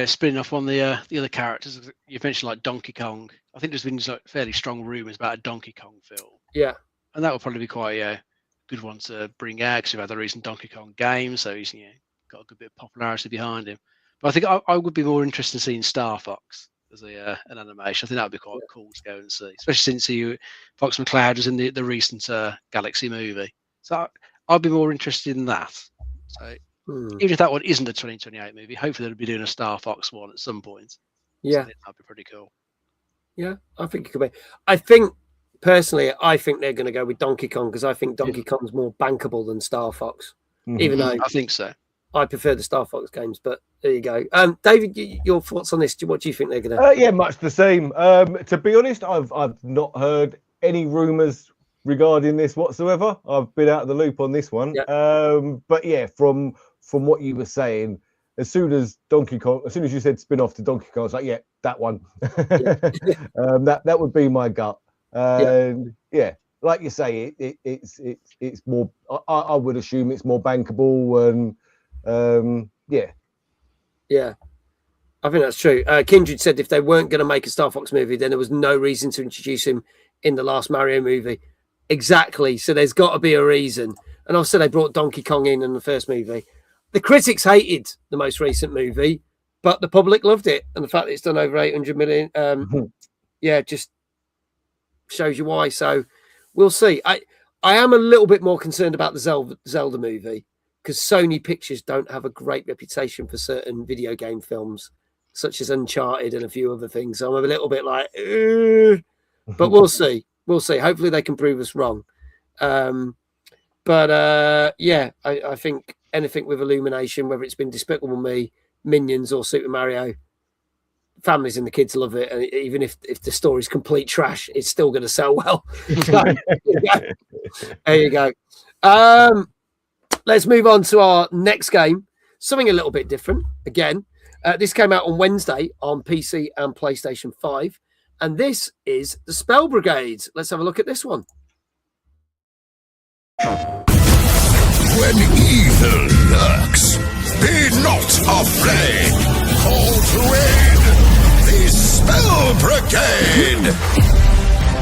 spinning off one of the other characters. You mentioned like Donkey Kong. I think there's been like fairly strong rumours about a Donkey Kong film. Yeah. And that would probably be quite a good one to bring out because we've had the recent Donkey Kong game, so he's got a good bit of popularity behind him. But I think I would be more interested in seeing Star Fox as an animation. I think that would be quite cool to go and see, especially since Fox McCloud was in the recent Galaxy movie. So I'd be more interested in that. So even if that one isn't a 2028 movie, hopefully they'll be doing a Star Fox one at some point. Yeah, so that'd be pretty cool. Yeah, I think it could be. I think personally, I think they're going to go with Donkey Kong because I think Donkey Kong's more bankable than Star Fox. Even though I think so. I prefer the Star Fox games, but there you go. David, your thoughts on this? What do you think they're going to? Yeah, much the same. To be honest, I've not heard any rumours regarding this whatsoever. I've been out of the loop on this one. Yep. But yeah, from what you were saying, as soon as you said spin off to Donkey Kong, I was like, yeah, that one. That would be my gut. And yeah, like you say, it's more. I would assume it's more bankable and Yeah, I think that's true. Kindred said if they weren't going to make a Star Fox movie, then there was no reason to introduce him in the last Mario movie. Exactly. So there's got to be a reason. And also they brought Donkey Kong in the first movie. The critics hated the most recent movie, but the public loved it. And the fact that it's done over 800 million, just shows you why. So we'll see. I am a little bit more concerned about the Zelda movie because Sony Pictures don't have a great reputation for certain video game films, such as Uncharted and a few other things. So I'm a little bit like, but we'll see. We'll see. Hopefully they can prove us wrong. I think anything with Illumination, whether it's been Despicable Me, Minions, or Super Mario, families and the kids love it. And even if the story's complete trash, it's still going to sell well. There you go. Let's move on to our next game. Something a little bit different. Again, this came out on Wednesday on PC and PlayStation 5. And this is the Spell Brigade. Let's have a look at this one. When evil lurks, be not afraid. Call to aid the Spell Brigade.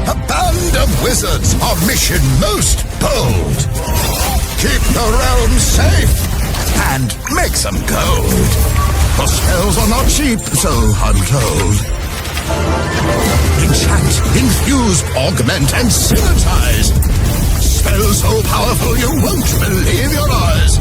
A band of wizards are mission most bold. Keep the realm safe and make some gold. For spells are not cheap, so I'm told. Enchant, infuse, augment, and synergize. Spells so powerful you won't believe your eyes.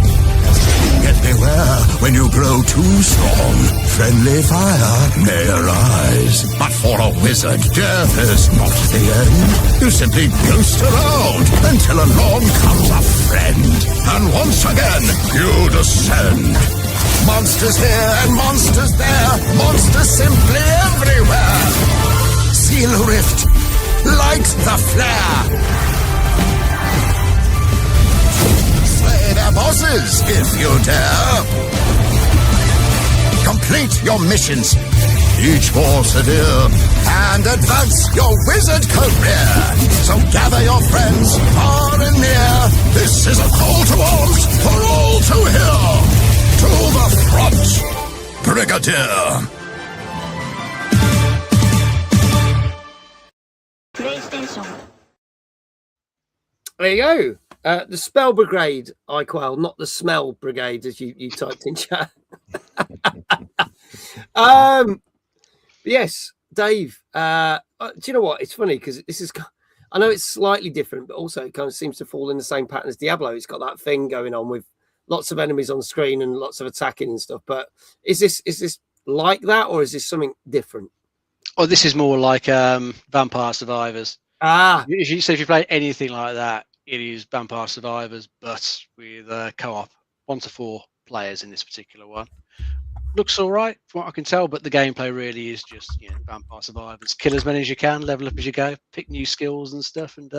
Yet beware when you grow too strong. Friendly fire may arise. But for a wizard, death is not the end. You simply ghost around until along comes a friend. And once again, you descend. Monsters here and monsters there. Monsters simply everywhere. Seal the rift. Light the flare. Slay their bosses if you dare. Complete your missions, each more severe, and advance your wizard career. So gather your friends far and near. This is a call to arms for all to hear. To the front, Brigadier. PlayStation. There you go. The Spell Brigade, iQuell, not the Smell Brigade, as you typed in chat. Yes, Dave. Do you know what? It's funny because this is. I know it's slightly different, but also it kind of seems to fall in the same pattern as Diablo. It's got that thing going on with lots of enemies on screen and lots of attacking and stuff. But is this like that, or is this something different? Oh, this is more like Vampire Survivors. If you play anything like that, it is Vampire Survivors, but with co-op, 1 to 4 players in this particular one. Looks all right from what I can tell, but the gameplay really is just Vampire Survivors. Kill as many as you can, level up as you go, pick new skills and stuff, and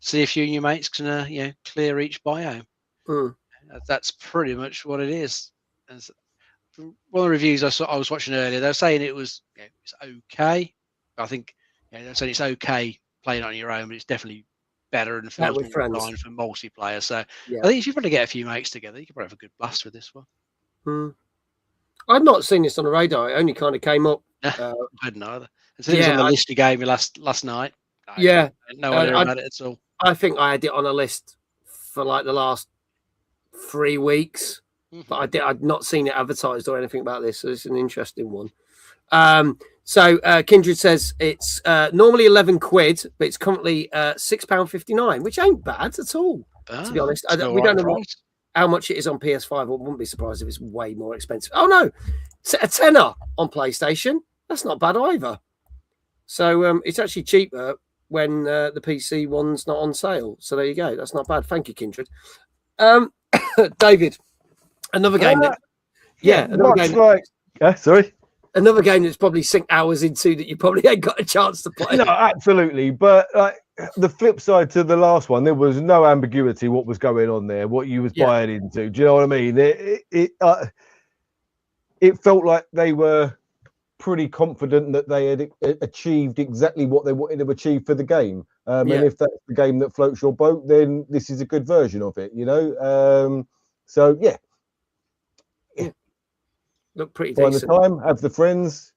see if you and your mates can clear each biome. That's pretty much what it is. And one of the reviews I was watching earlier, they were saying it was it's okay. I think they're saying it's okay playing on your own, but it's definitely better and feels more designed for multiplayer. So I think if you want to get a few mates together, you can probably have a good blast with this one. I'd not seen this on the radar. It only kind of came up. I didn't either. Until it was on the list you gave me last night. I had no idea about it at all. I think I had it on a list for like the last 3 weeks, but I'd not seen it advertised or anything about this. So it's an interesting one. So Kindred says it's normally 11 quid, but it's currently £6.59, which ain't bad at all, to be honest. We don't know how much it is on PS5. I wouldn't be surprised if it's way more expensive. Oh no, it's a tenner on PlayStation. That's not bad either. So it's actually cheaper when the PC one's not on sale. So there you go. That's not bad. Thank you, Kindred. David, another game. Sorry. Another game that's probably sink hours into that you probably ain't got a chance to play. No, absolutely. But the flip side to the last one, there was no ambiguity what was going on there, what you was buying into. Do you know what I mean? It felt like they were pretty confident that they had achieved exactly what they wanted to achieve for the game. And if that's the game that floats your boat, then this is a good version of it, you know? Look pretty Find decent. the time, have the friends,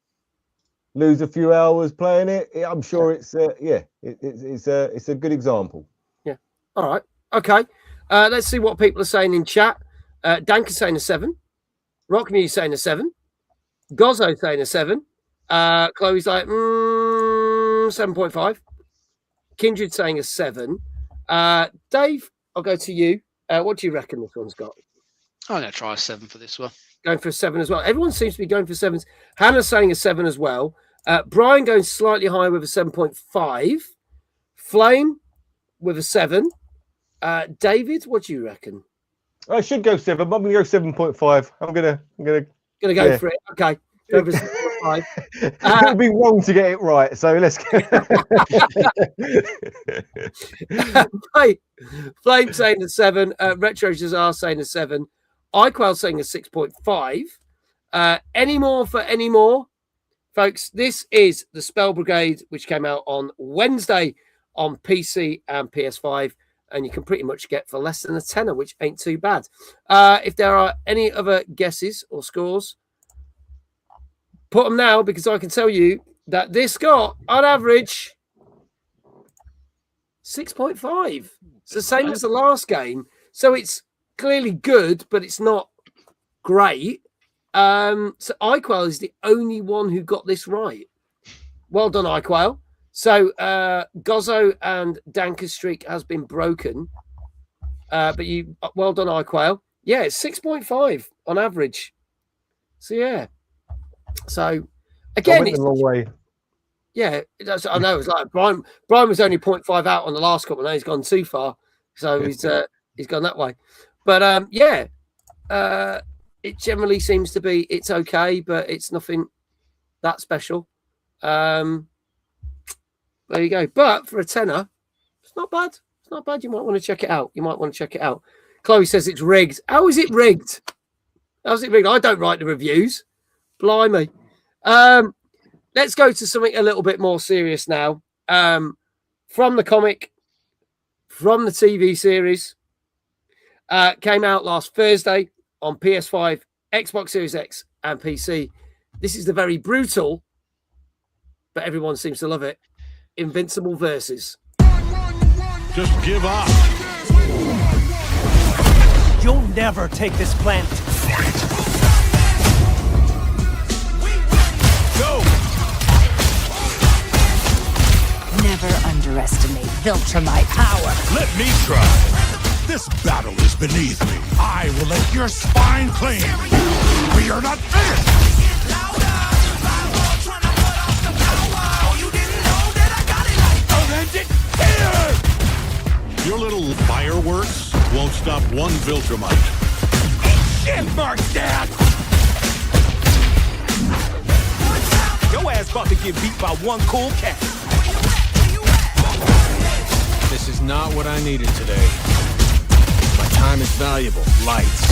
lose a few hours playing it. I'm sure it's a good example. Yeah. All right. Okay. Let's see what people are saying in chat. Dank is saying a 7. Rocknew saying a 7. Gozzo saying a 7. Chloe's like 7.5. Kindred saying a 7. Dave, I'll go to you. What do you reckon this one's got? I'm going to try a 7 for this one. Going for a 7 as well. Everyone seems to be going for 7s. Hannah's saying a 7 as well. Brian going slightly higher with a 7.5. Flame with a 7. David, what do you reckon? I should go 7. I'm going to go 7.5. I'm gonna go for it. Okay. Go for 7.5. It would be wrong to get it right, so let's go. Flame saying a 7. Retro Jazar saying a 7. iQuell saying a 6.5. Any more for any more, folks? This is the Spell Brigade, which came out on Wednesday on PC and PS5, and you can pretty much get for less than a tenner, which ain't too bad. If there are any other guesses or scores, put them now, because I can tell you that this got, on average, 6.5. It's the same as the last game, so it's clearly good, but it's not great. So iQuell is the only one who got this right. Well done, iQuell. So Gozzo and Danker's streak has been broken. But well done, iQuell. Yeah, it's 6.5 on average. So yeah. So again, it's the wrong way. Yeah, I know. It's like Brian was only 0.5 out on the last couple, now he's gone too far. So he's gone that way. But it generally seems to be it's okay, but it's nothing that special. There you go. But for a tenner, it's not bad. It's not bad. You might want to check it out. Chloe says it's rigged. How is it rigged? How's it rigged? I don't write the reviews. Blimey. Let's go to something a little bit more serious now. From the comic, from the TV series. Came out last Thursday on PS5, Xbox Series X, and PC. This is the very brutal, but everyone seems to love it, Invincible Versus. Just give up. You'll never take this planet. Go! Never underestimate Viltrumite power. Let me try. This battle is beneath me. I will let your spine cling. We are not finished. I'll end it here. Your little fireworks won't stop one Viltrumite. Shit, Mark's dad. Your ass about to get beat by one cool cat. This is not what I needed today. My time is valuable. Lights.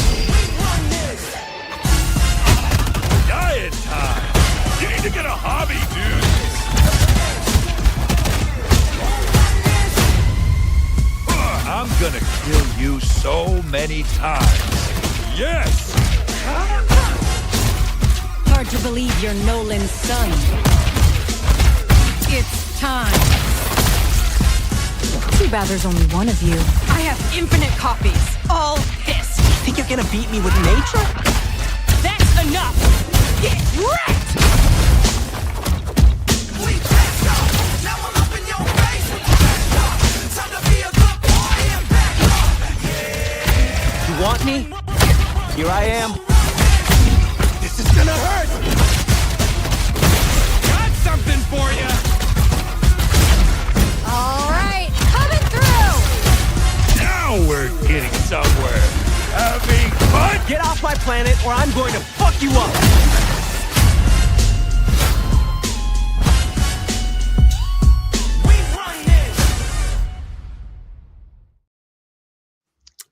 Diet time. You need to get a hobby, dude. I'm gonna kill you so many times. Yes! hard to believe you're Nolan's son. It's time. Too bad there's only one of you. I have infinite copies, all pissed. Think you're gonna beat me with nature? That's enough! Get wrecked! You want me? Here I am. This is gonna hurt! Got something for you! All right, coming through! Now we're getting somewhere. Having fun? Get off my planet or I'm going to fuck you up.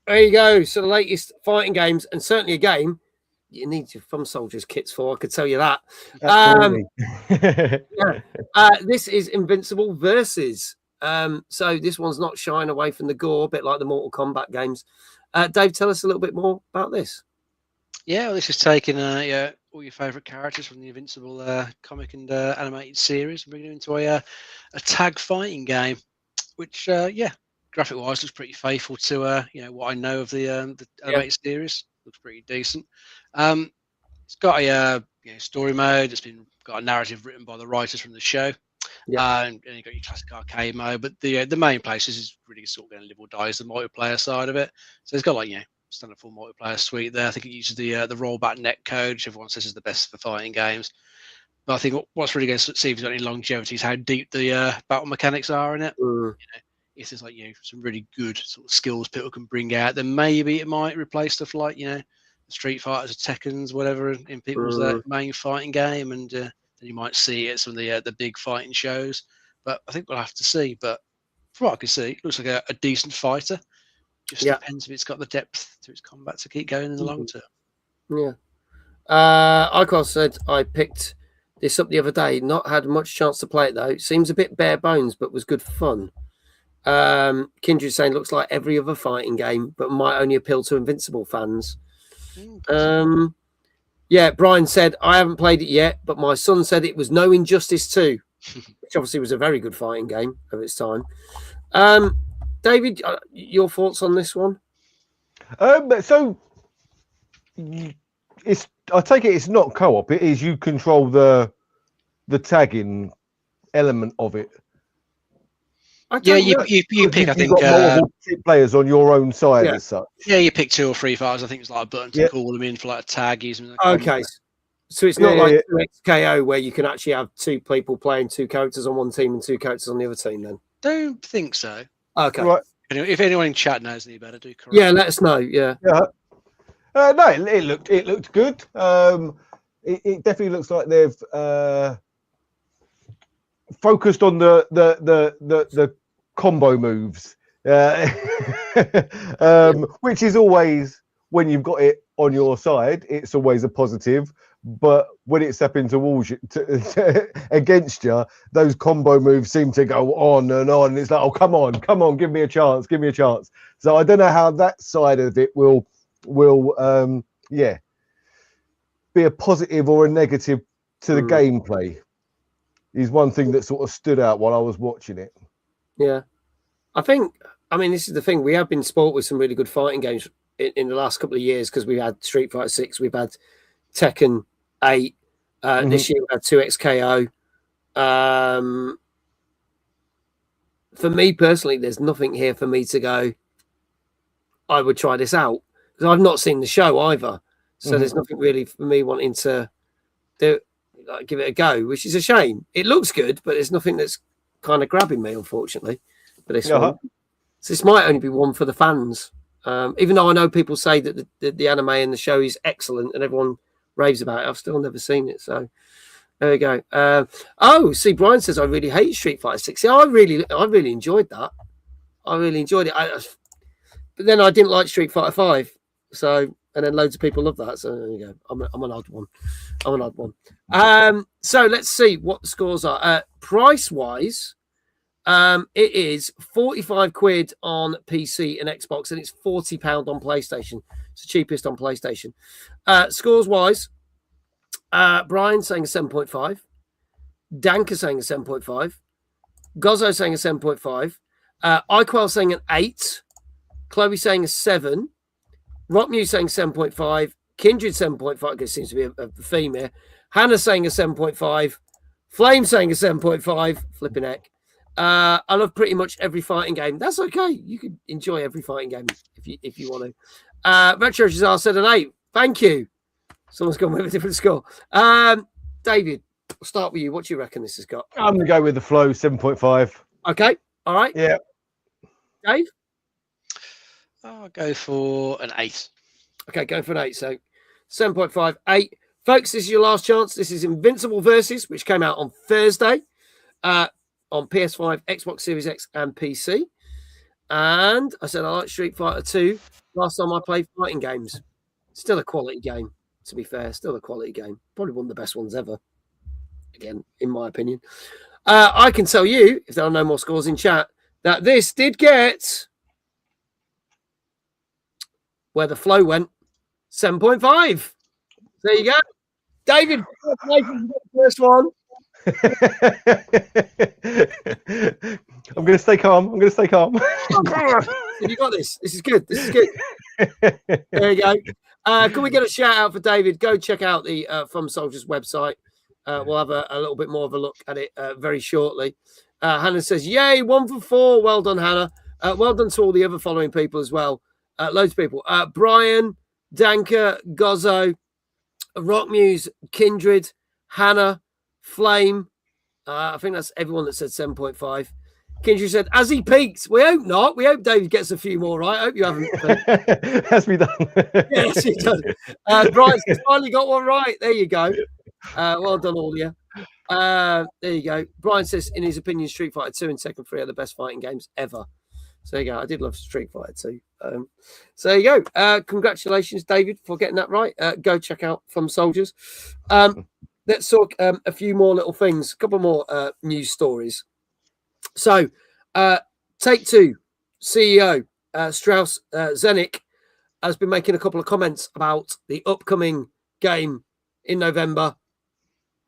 There you go. So the latest fighting games, and certainly a game you need your Thumb Soldiers kits for. I could tell you that. This is Invincible versus. So this one's not shying away from the gore, a bit like the Mortal Kombat games. Dave, tell us a little bit more about this. Yeah, well, this is taking all your favourite characters from the Invincible comic and animated series and bringing them into a tag fighting game, which graphic-wise looks pretty faithful to what I know of the animated series. Looks pretty decent. It's got a story mode. It's got a narrative written by the writers from the show. And you got your classic arcade mode, but the main place is really sort of going to live or die is the multiplayer side of it. So it's got standard full multiplayer suite there. I think it uses the rollback net code, which everyone says is the best for fighting games. But I think what's really going to see if there's any longevity is how deep the battle mechanics are in it. If there's some really good sort of skills people can bring out, then maybe it might replace stuff like the Street Fighters, Tekkens, whatever in people's main fighting game, and then you might see it at some of the big fighting shows. But I think we'll have to see. But from what I can see, it looks like a decent fighter. Just depends if it's got the depth to its combat to keep going in the long term. Yeah. Icos said I picked this up the other day. Not had much chance to play it though. Seems a bit bare bones, but was good fun. Kindred saying looks like every other fighting game, but might only appeal to Invincible fans. Brian said I haven't played it yet, but my son said it was no Injustice 2, which obviously was a very good fighting game of its time. David, your thoughts on this one? So I take it it's not co-op. It is you control the tagging element of it. You pick. I think got multiple players on your own side as such. Yeah, you pick 2 or 3 fighters. I think it's like a button to call them in for like a tag. Okay, so it's not like XKO where you can actually have 2 people playing 2 characters on one team and 2 characters on the other team. Then don't think so. Okay, right. If anyone in chat knows any better, do correct. Yeah, let us know. Yeah. No, it looked good. It definitely looks like they've focused on the combo moves, which is always, when you've got it on your side, it's always a positive. But when it's happening towards you, against you, those combo moves seem to go on and on. It's like, oh, come on, give me a chance. So I don't know how that side of it will be a positive or a negative to the gameplay. Is one thing that sort of stood out while I was watching it. Yeah, I mean, this is the thing. We have been spoilt with some really good fighting games in the last couple of years because we've had Street Fighter 6, we've had Tekken 8. This year we had 2XKO. For me personally, there's nothing here for me to go, I would try this out, because I've not seen the show either. So there's nothing really for me wanting to give it a go, which is a shame. It looks good, but there's nothing that's kind of grabbing me, unfortunately, for this one. So this might only be one for the fans. Even though I know people say that the anime and the show is excellent and everyone raves about it, I've still never seen it. So there we go. See, Brian says I really hate Street Fighter 6. See, I really enjoyed that. I really enjoyed it. But then I didn't like Street Fighter 5. So, and then loads of people love that. So there you go. I'm an odd one. So let's see what the scores are. Price wise, it is 45 quid on PC and Xbox, and it's £40 on PlayStation. It's the cheapest on PlayStation. Scores wise, Brian saying a 7.5. Danker saying a 7.5. Gozzo saying a 7.5. Iquel saying an 8. Chloe saying a 7. Rockmew saying 7.5. Kindred 7.5. Because it seems to be a theme here. Hannah saying a 7.5. Flame saying a 7.5. Flipping heck. I love pretty much every fighting game. That's okay. You can enjoy every fighting game if you want to. Retro Shazar said an 8. Thank you. Someone's gone with a different score. David, we'll start with you. What do you reckon this has got? I'm going to go with the flow, 7.5. Okay. All right. Yeah. Dave? I'll go for an 8. Okay, going for an 8. So 7.5, 8. Folks, this is your last chance. This is Invincible Versus, which came out on Thursday on PS5, Xbox Series X, and PC. And I said I like Street Fighter 2. Last time I played fighting games. Still a quality game, to be fair. Still a quality game. Probably one of the best ones ever. Again, in my opinion. I can tell you, if there are no more scores in chat, that this did get where the flow went, 7.5. There you go. David, first one. I'm going to stay calm. You got this. This is good. There you go. Can we get a shout out for David? Go check out the From Soldiers website. We'll have a little bit more of a look at it very shortly. Hannah says, yay, 1 for 4. Well done, Hannah. Well done to all the other following people as well. Loads of people. Brian, Danker, Gozzo, Rockmuse, Kindred, Hannah, Flame. I think that's everyone that said 7.5. Kindred said, as he peaked. We hope not. We hope David gets a few more right. I hope you haven't. Has been done. Yes, he does. Brian's finally got one right. There you go. Well done, all of you. There you go. Brian says, in his opinion, Street Fighter 2 and Tekken 3 are the best fighting games ever. So there you go. I did love Street Fighter 2. So there you go. Congratulations, David, for getting that right. Go check out From Soldiers. Let's talk a few more little things. A couple more news stories. So Take-Two CEO Strauss Zelnick has been making a couple of comments about the upcoming game in November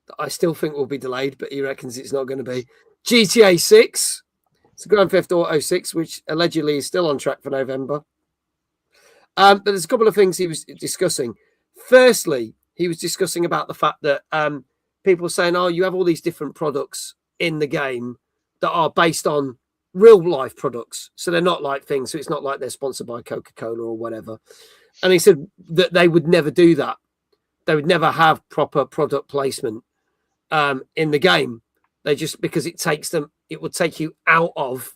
that I still think will be delayed, but he reckons it's not going to be. GTA 6. It's Grand Theft Auto 6, which allegedly is still on track for November. But there's a couple of things he was discussing. Firstly, he was discussing about the fact that people were saying, oh, you have all these different products in the game that are based on real life products. So they're not like things. So it's not like they're sponsored by Coca-Cola or whatever. And he said that they would never do that. They would never have proper product placement in the game. They just, because it would take you out of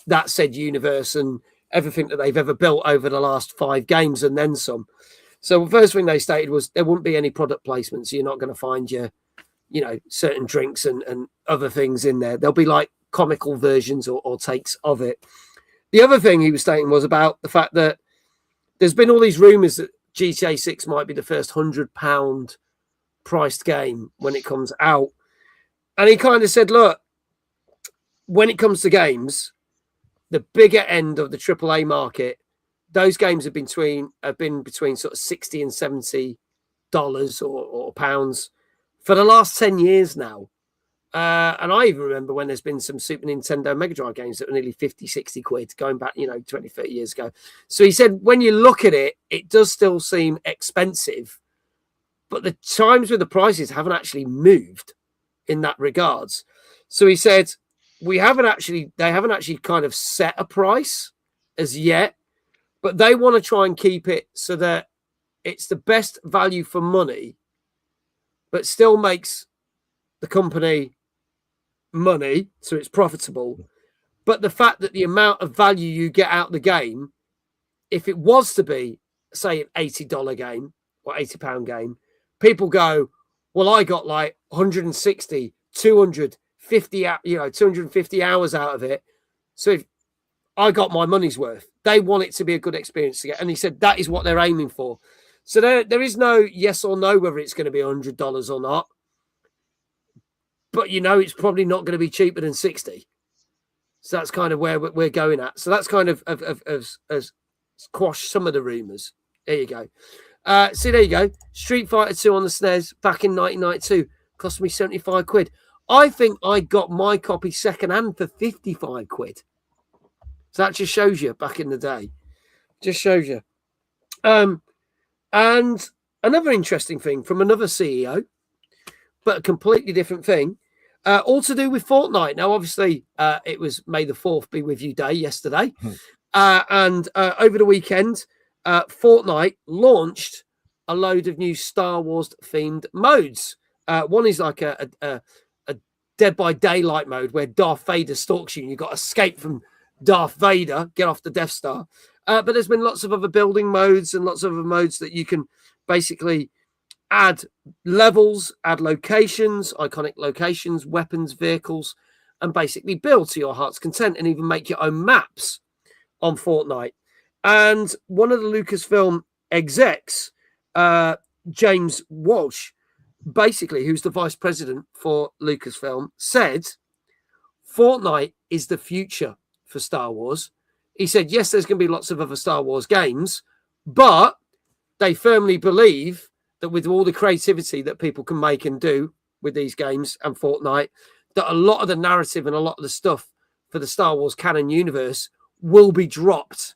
that said universe and everything that they've ever built over the last 5 games and then some. So the first thing they stated was there wouldn't be any product placements. You're not going to find certain drinks and other things in there. There'll be like comical versions or takes of it. The other thing he was stating was about the fact that there's been all these rumors that GTA 6 might be the first £100 priced game when it comes out. And he kind of said, look, when it comes to games, the bigger end of the AAA market, those games have been between sort of $60 and $70 or pounds for the last 10 years now. And I even remember when there's been some Super Nintendo Mega Drive games that were nearly 50, 60 quid going back, 20, 30 years ago. So he said, when you look at it, it does still seem expensive, but the times with the prices haven't actually moved in that regards. So he said, they haven't actually kind of set a price as yet, but they want to try and keep it so that it's the best value for money, but still makes the company money, so it's profitable. But the fact that the amount of value you get out of the game, if it was to be, say, an $80 game or £80 game, people go, well, I got like 160, 250 hours out of it. So if I got my money's worth, they want it to be a good experience to get. And he said that is what they're aiming for. So there is no yes or no whether it's going to be $100 or not. But it's probably not going to be cheaper than 60. So that's kind of where we're going at. So that's kind of squashed some of the rumors. There you go. See, there you go. Street Fighter 2 on the SNES back in 1992 cost me 75 quid. I think I got my copy second hand for 55 quid. So that just shows you back in the day. Just shows you. And another interesting thing from another CEO, but a completely different thing, all to do with Fortnite. Now, obviously, it was May the 4th be with you day yesterday. And over the weekend, Fortnite launched a load of new Star Wars themed modes. One is like a Dead by Daylight mode where Darth Vader stalks you and you've got to escape from Darth Vader, get off the Death Star. But there's been lots of other building modes and lots of other modes that you can basically add levels, add locations, iconic locations, weapons, vehicles, and basically build to your heart's content and even make your own maps on Fortnite. And one of the Lucasfilm execs, James Walsh, basically, who's the vice president for Lucasfilm, said Fortnite is the future for Star Wars. He said, yes, there's going to be lots of other Star Wars games, but they firmly believe that with all the creativity that people can make and do with these games and Fortnite, that a lot of the narrative and a lot of the stuff for the Star Wars canon universe will be dropped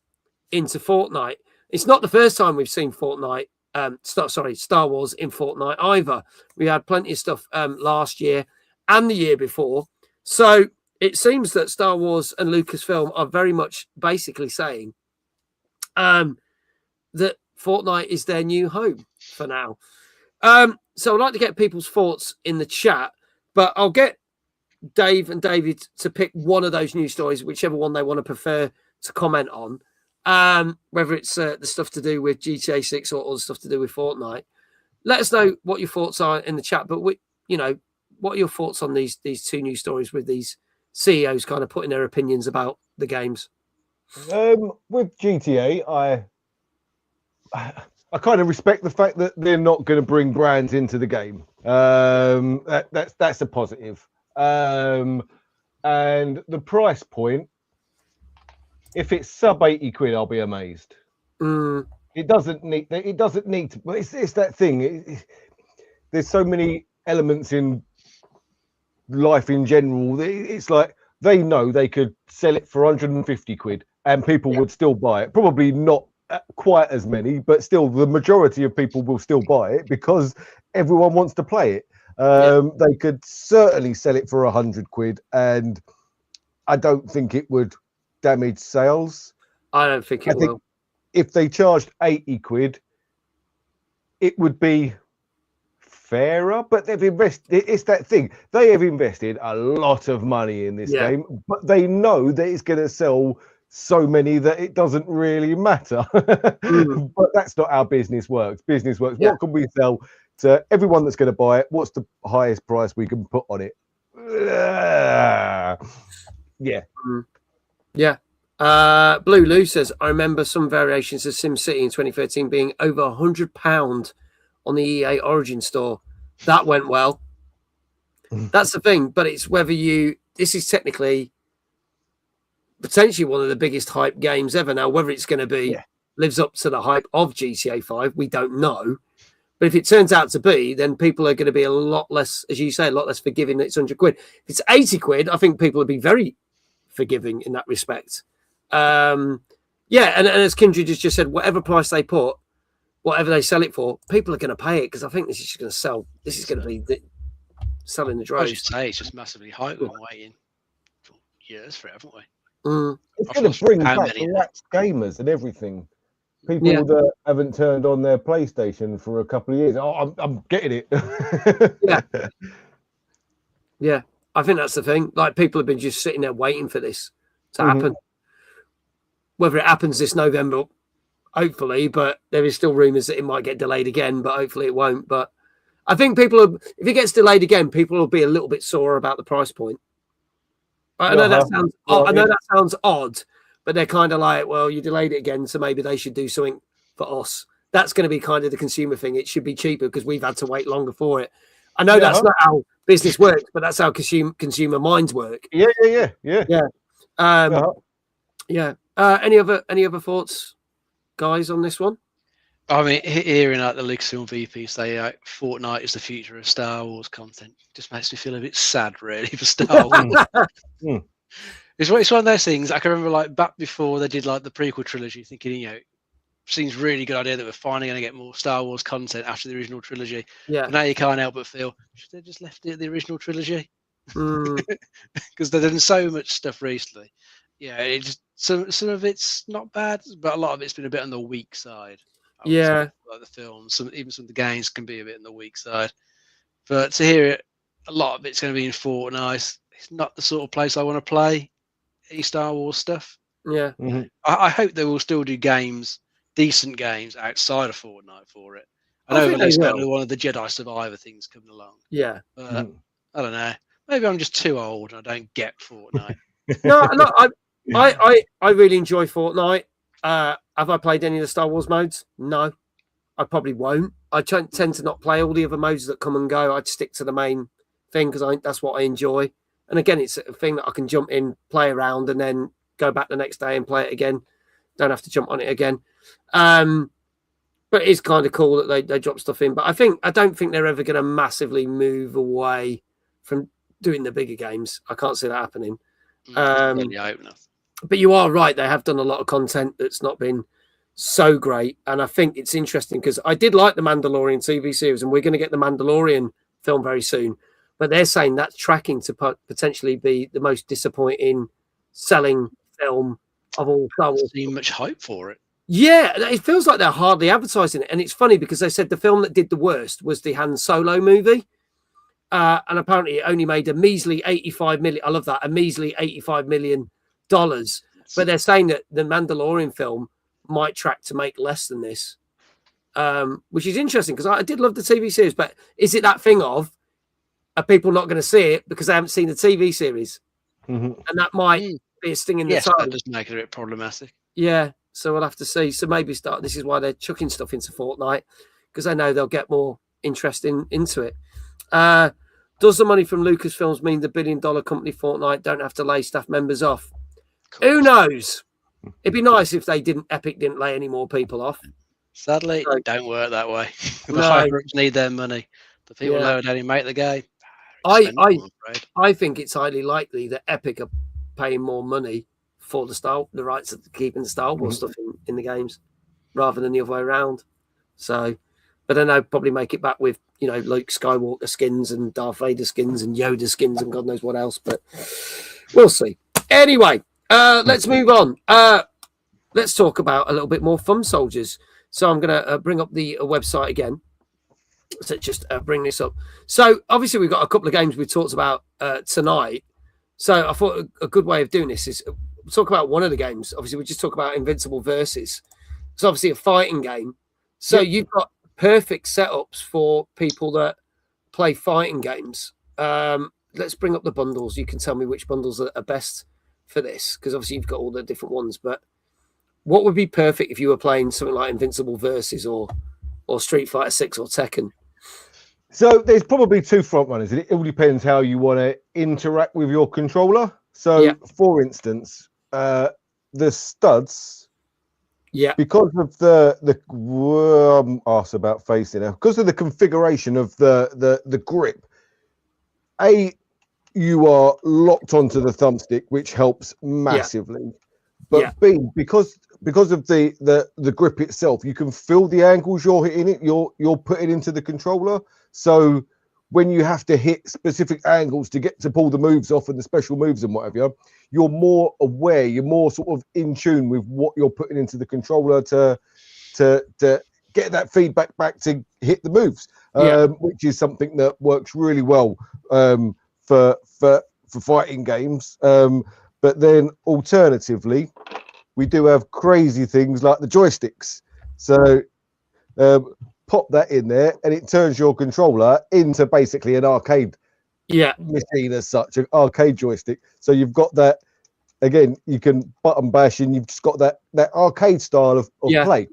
into Fortnite. It's not the first time we've seen Fortnite, Star Wars in Fortnite either. We had plenty of stuff last year and the year before. So it seems that Star Wars and Lucasfilm are very much basically saying that Fortnite is their new home for now. So I'd like to get people's thoughts in the chat, but I'll get Dave and David to pick one of those news stories, whichever one they want to prefer to comment on, whether it's the stuff to do with GTA 6 or the stuff to do with Fortnite. Let us know what your thoughts are in the chat, but what are your thoughts on these two news stories with these CEOs kind of putting their opinions about the games? With GTA, I kind of respect the fact that they're not going to bring brands into the game. That's a positive. And the price point, if it's sub 80 quid, I'll be amazed. It doesn't need to, but it's that thing. There's so many elements in life in general. It's like they know they could sell it for 150 quid and people would still buy it. Probably not quite as many, but still the majority of people will still buy it because everyone wants to play it. They could certainly sell it for 100 quid and I don't think it would damage sales. I don't think it will. If they charged 80 quid, it would be fairer, but they've invested. It's that thing. They have invested a lot of money in this game, but they know that it's going to sell so many that it doesn't really matter. But that's not how business works. Business works. What can we sell to everyone that's going to buy it? What's the highest price we can put on it? Blue Lou says, I remember some variations of SimCity in 2013 being over £100 on the EA Origin store. That went well. That's the thing, but it's whether this is technically potentially one of the biggest hype games ever. Now, whether it's going to be lives up to the hype of GTA 5, we don't know. But if it turns out to be, then people are going to be a lot less, as you say, a lot less forgiving that it's 100 quid. If it's 80 quid, I think people would be very forgiving in that respect. And as Kindred has just said, whatever price they put, whatever they sell it for, people are going to pay it because I think this is just going to sell. This is going to be selling the droves. I should say it's just massively hype. We're waiting for years for it, haven't we? It's going to bring back lax gamers and everything. People that haven't turned on their PlayStation for a couple of years. Oh, I'm getting it. Yeah, I think that's the thing. Like, people have been just sitting there waiting for this to happen. Whether it happens this November, hopefully, but there is still rumours that it might get delayed again, but hopefully it won't. But I think if it gets delayed again, people will be a little bit sore about the price point. I know that sounds odd, but they're kind of like, well, you delayed it again, so maybe they should do something for us. That's going to be kind of the consumer thing. It should be cheaper because we've had to wait longer for it. I know that's not how business works, but that's how consumer minds work. Yeah. Any other thoughts, guys, on this one? I mean, hearing like the Lucasfilm VP say Fortnite is the future of Star Wars content just makes me feel a bit sad, really, for Star Wars. It's one of those things. I can remember like back before they did like the prequel trilogy, thinking, seems really good idea that we're finally going to get more Star Wars content after the original trilogy. Yeah. But now you can't help but feel, should they just left it at the original trilogy? Because they've done so much stuff recently. Yeah, it just some of it's not bad, but a lot of it's been a bit on the weak side. Yeah, like the films, even some of the games can be a bit on the weak side. But to hear it, a lot of it's going to be in Fortnite. It's not the sort of place I want to play Star Wars stuff. Yeah, I hope they will still do games, decent games outside of Fortnite for it. I know think at they least will. one of the Jedi Survivor things coming along. Yeah. But I don't know. Maybe I'm just too old and I don't get Fortnite. No, I really enjoy Fortnite. Have I played any of the Star Wars modes? No, I probably won't. I tend to not play all the other modes that come and go. I'd stick to the main thing because that's what I enjoy. And again, it's a thing that I can jump in, play around, and then go back the next day and play it again. Don't have to jump on it again. But it's kind of cool that they drop stuff in. But I don't think they're ever going to massively move away from doing the bigger games. I can't see that happening. But you are right. They have done a lot of content that's not been so great. And I think it's interesting because I did like the Mandalorian TV series, and we're going to get the Mandalorian film very soon. But they're saying that's tracking to potentially be the most disappointing selling film of all Star Wars. Seen much hype for it. Yeah, it feels like they're hardly advertising it. And it's funny because they said the film that did the worst was the Han Solo movie. And apparently it only made a measly 85 million. I love that. A measly $85 million. But they're saying that the Mandalorian film might track to make less than this, which is interesting because I did love the TV series. But is it that thing of, are people not going to see it because they haven't seen the TV series? And that might be a sting in the toe. That does make it a bit problematic. Yeah, so we'll have to see. So maybe this is why they're chucking stuff into Fortnite, because they know they'll get more interest into it. Does the money from Lucasfilms mean the billion-dollar company Fortnite don't have to lay staff members off? Who knows? It'd be nice if Epic didn't lay any more people off. Sadly, it don't work that way. The No. higher-ups need their money. The people lower down who make the game. I think it's highly likely that Epic are paying more money for the rights of keeping the Star Wars stuff in the games rather than the other way around. So, but then they'll probably make it back with, Luke Skywalker skins and Darth Vader skins and Yoda skins and God knows what else, but we'll see. Anyway, let's move on. Let's talk about a little bit more Thumb Soldiers. So I'm going to bring up the website again. So just bring this up. So obviously we've got a couple of games we talked about tonight. So I thought a good way of doing this is talk about one of the games. Obviously we just talk about Invincible Versus. It's obviously a fighting game. So you've got perfect setups for people that play fighting games. Let's bring up the bundles. You can tell me which bundles are best for this, because obviously you've got all the different ones. But what would be perfect if you were playing something like Invincible Versus or Street Fighter 6 or Tekken? So there's probably two front runners, and it all depends how you want to interact with your controller. So, for instance, the studs, because of the asked about facing now, because of the configuration of the grip, you are locked onto the thumbstick, which helps massively. But B, because of the grip itself, you can feel the angles you're hitting it, you're putting into the controller. So when you have to hit specific angles to pull the moves off and the special moves and whatever, you're more aware, you're more sort of in tune with what you're putting into the controller to get that feedback back to hit the moves, which is something that works really well for fighting games. But then alternatively, we do have crazy things like the joysticks. So pop that in there and it turns your controller into basically an arcade machine as such, an arcade joystick. So you've got that, again, you can button bash and you've just got that arcade style of play.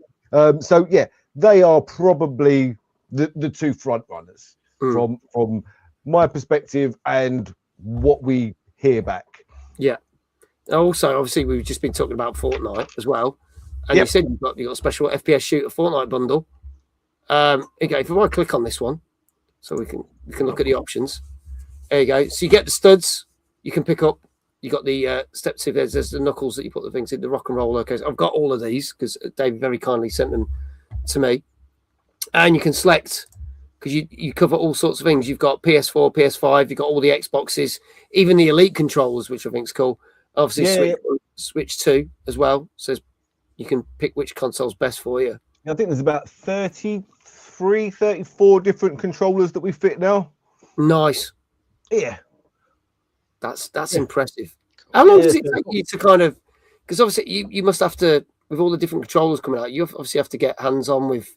So they are probably the two front runners from my perspective and what we hear back. Also, obviously, we've just been talking about Fortnite as well. And you said you got a special FPS shooter Fortnite bundle. Okay, if I click on this one, so we can look at the options. There you go. So you get the studs. You can pick up. You got the steps. There's the knuckles that you put the things in. The rock and roll locos. I've got all of these because Dave very kindly sent them to me. And you can select because you cover all sorts of things. You've got PS4, PS5. You've got all the Xboxes, even the Elite controllers, which I think is cool. Obviously, Switch 2 as well. So you can pick which console's best for you. I think there's about 33, 34 different controllers that we fit now. Nice. Yeah. That's impressive. How long does it take you to kind of, because obviously you must have to, with all the different controllers coming out, you obviously have to get hands-on with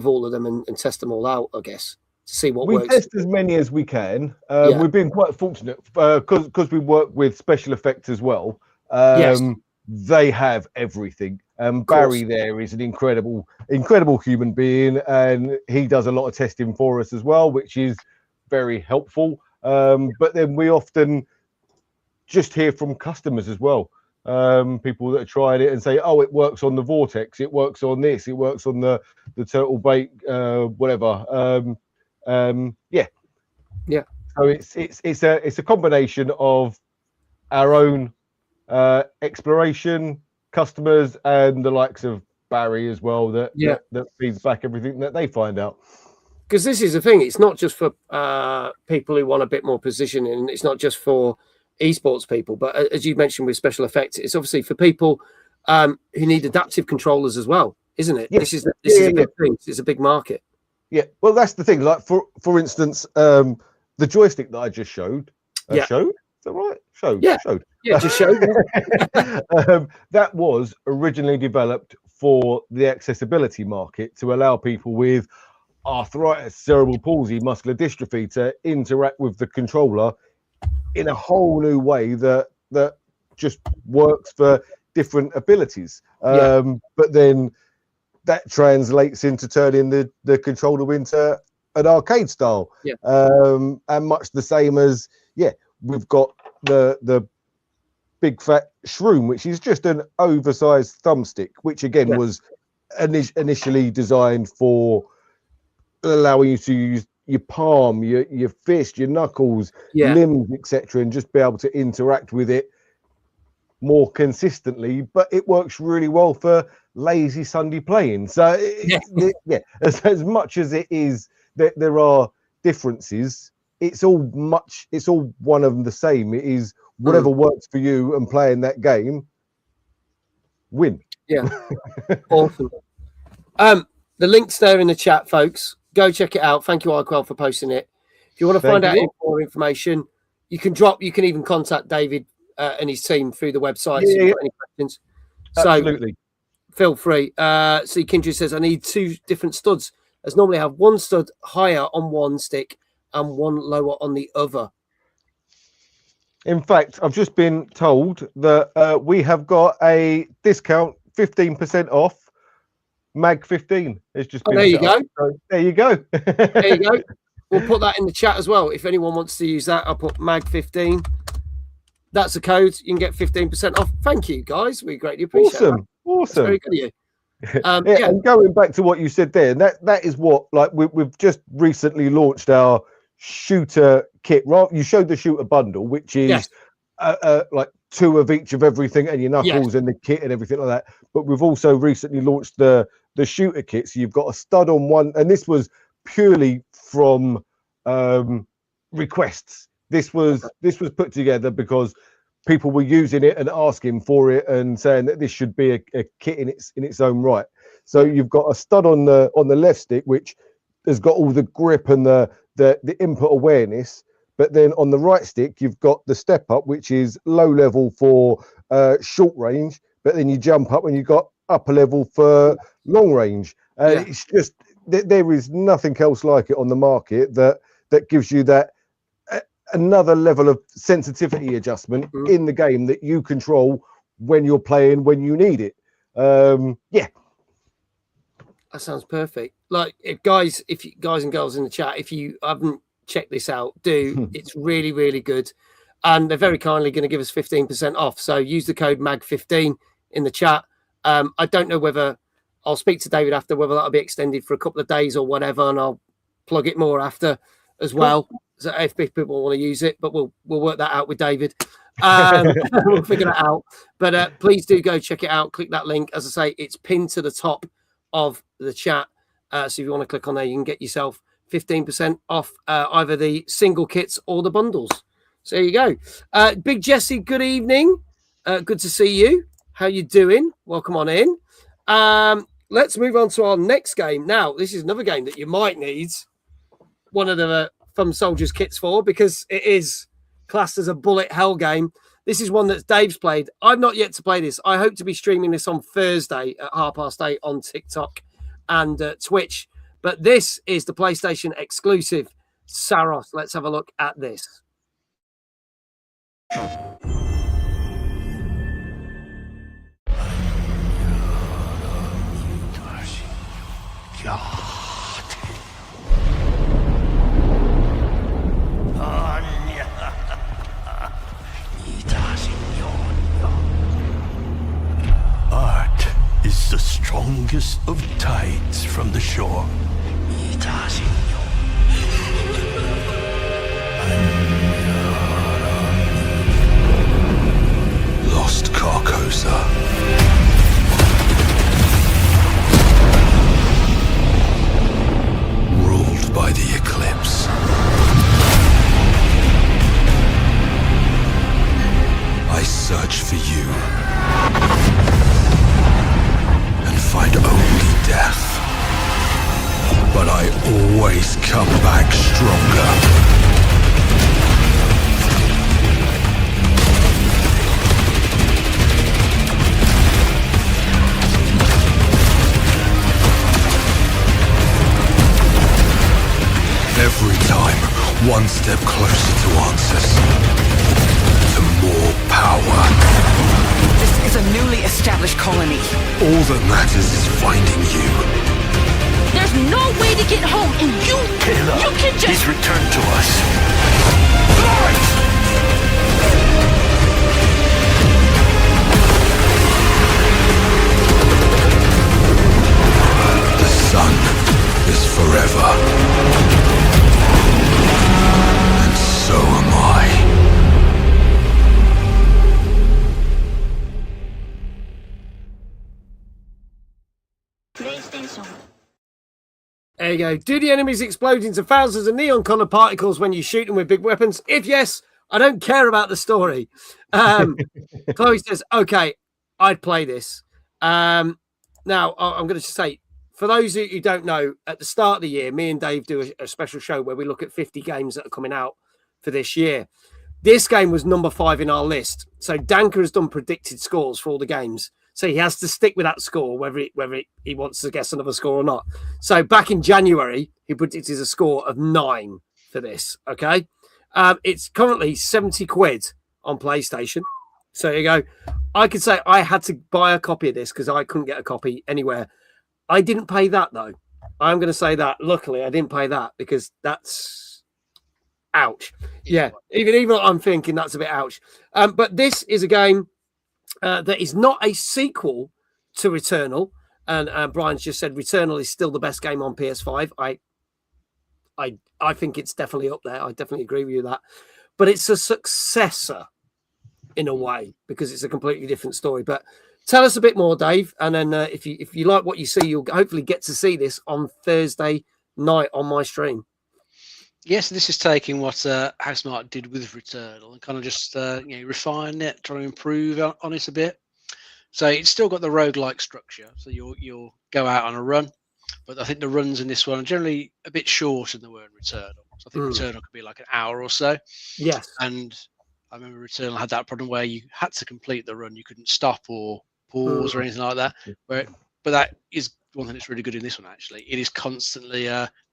all of them and test them all out, I guess, to see what works. We test as many as we can. We've been quite fortunate because we work with special effects as well. They have everything. Barry there is an incredible human being, and he does a lot of testing for us as well, which is very helpful. But then we often just hear from customers as well. People that have tried it and say, "Oh, it works on the Vortex. It works on this. It works on the turtle bait, whatever." So it's a combination of our own exploration, customers, and the likes of Barry as well that feeds back everything that they find out. Because this is the thing, it's not just for people who want a bit more positioning. It's not just for esports people, but as you mentioned with special effects, it's obviously for people who need adaptive controllers as well, isn't it? This is a big thing. It's a big market. Yeah, well, that's the thing. Like for instance, the joystick that I just showed. Showed? Is that right? Showed. Yeah, just showed. That was originally developed for the accessibility market to allow people with arthritis, cerebral palsy, muscular dystrophy to interact with the controller in a whole new way that just works for different abilities. But then that translates into turning the controller into an arcade style. And much the same as we've got the big fat shroom, which is just an oversized thumbstick, which again was initially designed for allowing you to use your palm, your fist, your knuckles, limbs, etc., and just be able to interact with it more consistently. But it works really well for lazy Sunday playing. So as much as it is that there are differences, it's all one of the same. It is whatever works for you and playing that game, win. Awesome. The link's there in the chat, folks. Go check it out. Thank you, Arquel, for posting it. If you want to find out any more information, you can even contact David and his team through the website if you've got any questions. Absolutely. So feel free. See, Kindred says, I need 2 different studs, as normally I have 1 stud higher on one stick and 1 lower on the other. In fact, I've just been told that we have got a discount, 15% off. Mag 15 has just been. There you go. So there you go. There you go. We'll put that in the chat as well. If anyone wants to use that, I'll put Mag 15. That's a code. You can get 15% off. Thank you, guys. We greatly appreciate it. Awesome. That's very good of you. And going back to what you said there, that is what, like, we've just recently launched our shooter kit. You showed the shooter bundle, which is like 2 of each of everything, and your knuckles and the kit and everything like that. But we've also recently launched the shooter kit. So you've got a stud on one, and this was purely from requests. This was put together because people were using it and asking for it and saying that this should be a kit in its own right. So you've got a stud on the left stick, which has got all the grip and the input awareness. But then on the right stick, you've got the step up, which is low level for short range. But then you jump up and you've got upper level for long range. It's just, there is nothing else like it on the market that gives you that another level of sensitivity adjustment in the game that you control when you're playing, when you need it. That sounds perfect. Like, if you guys and girls in the chat, if you haven't checked this out, do. It's really, really good. And they're very kindly going to give us 15% off. So use the code MAG15 in the chat. I don't know whether I'll speak to David after whether that'll be extended for a couple of days or whatever, and I'll plug it more after as well. So if people want to use it, but we'll work that out with David. We'll figure that out. But please do go check it out. Click that link. As I say, it's pinned to the top of the chat. So if you want to click on there, you can get yourself 15% off either the single kits or the bundles. So there you go. Big Jesse, good evening. Good to see you. How you doing? Welcome on in. Let's move on to our next game. Now, this is another game that you might need one of the Thumb Soldiers kits for, because it is classed as a bullet hell game. This is one that Dave's played. I've not yet to play this. I hope to be streaming this on Thursday at 8:30 on TikTok and Twitch. But this is the PlayStation exclusive Saros. Let's have a look at this. Art is the strongest of tides from the shore. Lost Carcosa. Ruled by the eclipse. I search for you and find only death. But I always come back stronger. Every time, one step closer to answers. To more power. This is a newly established colony. All that matters is finding you. There's no way to get home, and you can just... He's returned to us. The sun is forever. And so am I. There you go. Do the enemies explode into thousands of neon-coloured particles when you shoot them with big weapons? If yes, I don't care about the story. Chloe says, okay, I'd play this. Now, I'm going to say, for those who don't know, at the start of the year, me and Dave do a special show where we look at 50 games that are coming out for this year. This game was number 5 in our list. So Danker has done predicted scores for all the games. So he has to stick with that score, whether he wants to guess another score or not. So back in January, he predicted a score of 9 for this. Okay. It's currently 70 quid on PlayStation. So there you go. I could say I had to buy a copy of this because I couldn't get a copy anywhere. I didn't pay that though. I'm going to say that. Luckily, I didn't pay that because that's ouch. Yeah. Even I'm thinking that's a bit ouch. But this is a game that is not a sequel to Returnal, and Brian's just said Returnal is still the best game on PS5. I think it's definitely up there. I definitely agree with you that, but it's a successor in a way because it's a completely different story. But tell us a bit more, Dave, and then if you like what you see, you'll hopefully get to see this on Thursday night on my stream. Yes, this is taking what Housemarque did with Returnal and kind of just refine it, trying to improve on it a bit. So it's still got the roguelike structure. So you'll go out on a run, but I think the runs in this one are generally a bit shorter than they were in Returnal. So I think Returnal could be like an hour or so. Yes. And I remember Returnal had that problem where you had to complete the run. You couldn't stop or pause or anything like that. But that is one thing that's really good in this one, actually. It is constantly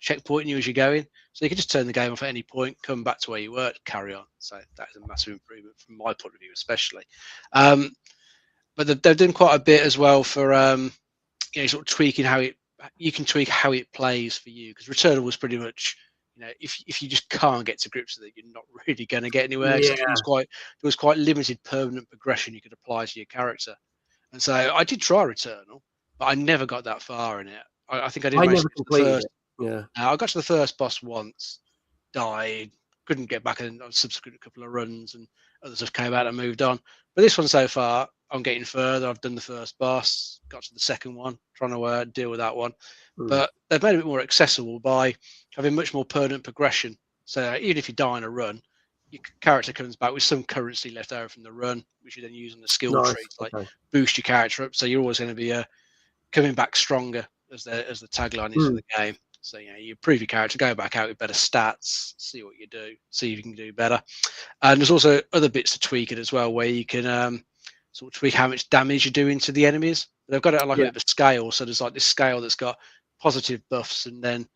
checkpointing you as you're going. So you can just turn the game off at any point, come back to where you were, carry on. So that is a massive improvement from my point of view, especially. But they've done quite a bit as well for sort of tweaking you can tweak how it plays for you. Because Returnal was pretty much, if you just can't get to grips with it, you're not really going to get anywhere. Yeah. There was quite limited permanent progression you could apply to your character. And so I did try Returnal, but I never got that far in it. I think I did I manage never to get to the completed first. it. Yeah. I got to the first boss once, died, couldn't get back, and subsequent couple of runs and other stuff came out and moved on. But this one so far, I'm getting further. I've done the first boss, got to the second one, trying to deal with that one. But they've made it a bit more accessible by having much more permanent progression. So even if you die in a run, your character comes back with some currency left over from the run, which you then use on the skill tree to like boost your character up. So you're always going to be coming back stronger, as the tagline is of the game. So you improve your character, go back out with better stats, see what you do, see if you can do better. And there's also other bits to tweak it as well, where you can sort of tweak how much damage you're doing to the enemies. They've got it on like a bit of a scale. So there's like this scale that's got positive buffs and then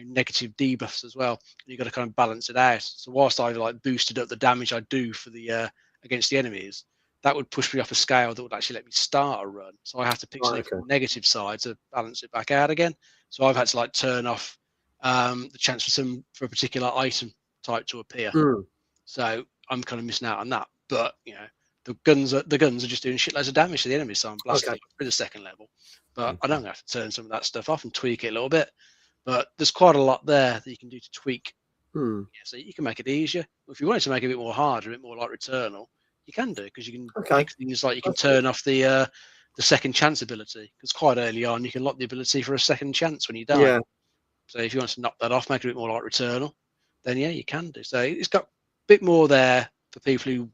negative debuffs as well. And you've got to kind of balance it out. So whilst I've like boosted up the damage I do for the against the enemies, that would push me off a scale that would actually let me start a run. So I have to pick something from the negative side to balance it back out again. So I've had to like turn off the chance for a particular item type to appear. So I'm kind of missing out on that. But the guns are just doing shitloads of damage to the enemies, so I'm blasting through the second level. But I don't have to turn some of that stuff off and tweak it a little bit. But there's quite a lot there that you can do to tweak. So you can make it easier. If you wanted to make it a bit more harder, a bit more like Returnal, you can do, because you can make things like you can turn off the second chance ability, because quite early on you can lock the ability for a second chance when you die. So if you want to knock that off, make it a bit more like Returnal, then you can do. So it's got a bit more there for people who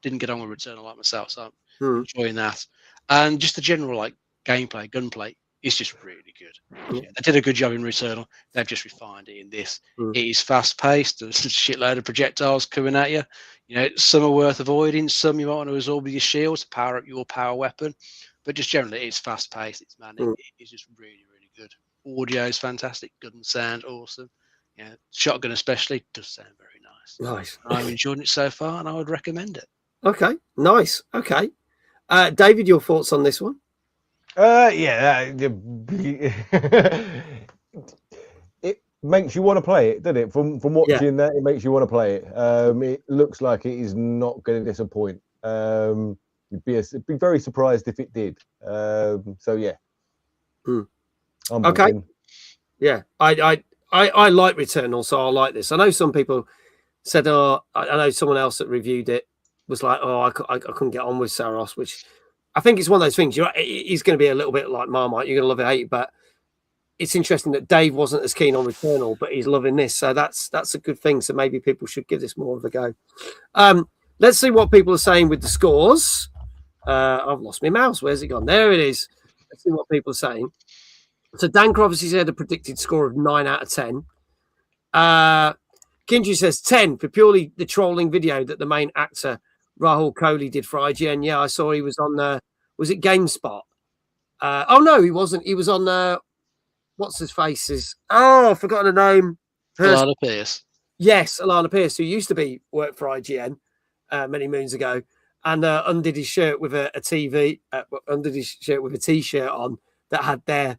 didn't get on with Returnal like myself. So I'm enjoying that. And just the general like gameplay, gunplay is just really good. They did a good job in Returnal. They've just refined it in this. It is fast paced. There's a shitload of projectiles coming at you. Some are worth avoiding. Some you might want to absorb with your shield to power up your power weapon. But just generally, it's fast paced. It's it's just really, really good. Audio is fantastic. Gun sound, awesome. Shotgun especially does sound very nice. Nice. I'm enjoying it so far, and I would recommend it. Okay, nice. Okay, David, your thoughts on this one? It makes you want to play it, doesn't it? From watching that, it makes you want to play it. It looks like it is not going to disappoint. You'd be very surprised if it did. So yeah. Okay. Yeah, I like Returnal, so I like this. I know some people said, I know someone else that reviewed it was like, I couldn't get on with Saros, which I think it's one of those things. He's going to be a little bit like Marmite. You're going to love it, hate it, but it's interesting that Dave wasn't as keen on Returnal, but he's loving this. So that's a good thing. So maybe people should give this more of a go. Let's see what people are saying with the scores. I've lost my mouse. Where's it gone? There it is. Let's see what people are saying. So Dan obviously said a predicted score of 9 out of 10. Kinji says 10 for purely the trolling video that the main actor Rahul Kohli did for IGN. Yeah, I saw he was on was it GameSpot? Oh no, he wasn't. He was on what's his faces? Oh, I've forgotten the name. Alana Pierce. Yes, Alana Pierce, who used to work for IGN many moons ago, and undid his shirt with a TV, undid his shirt with a T-shirt on that had their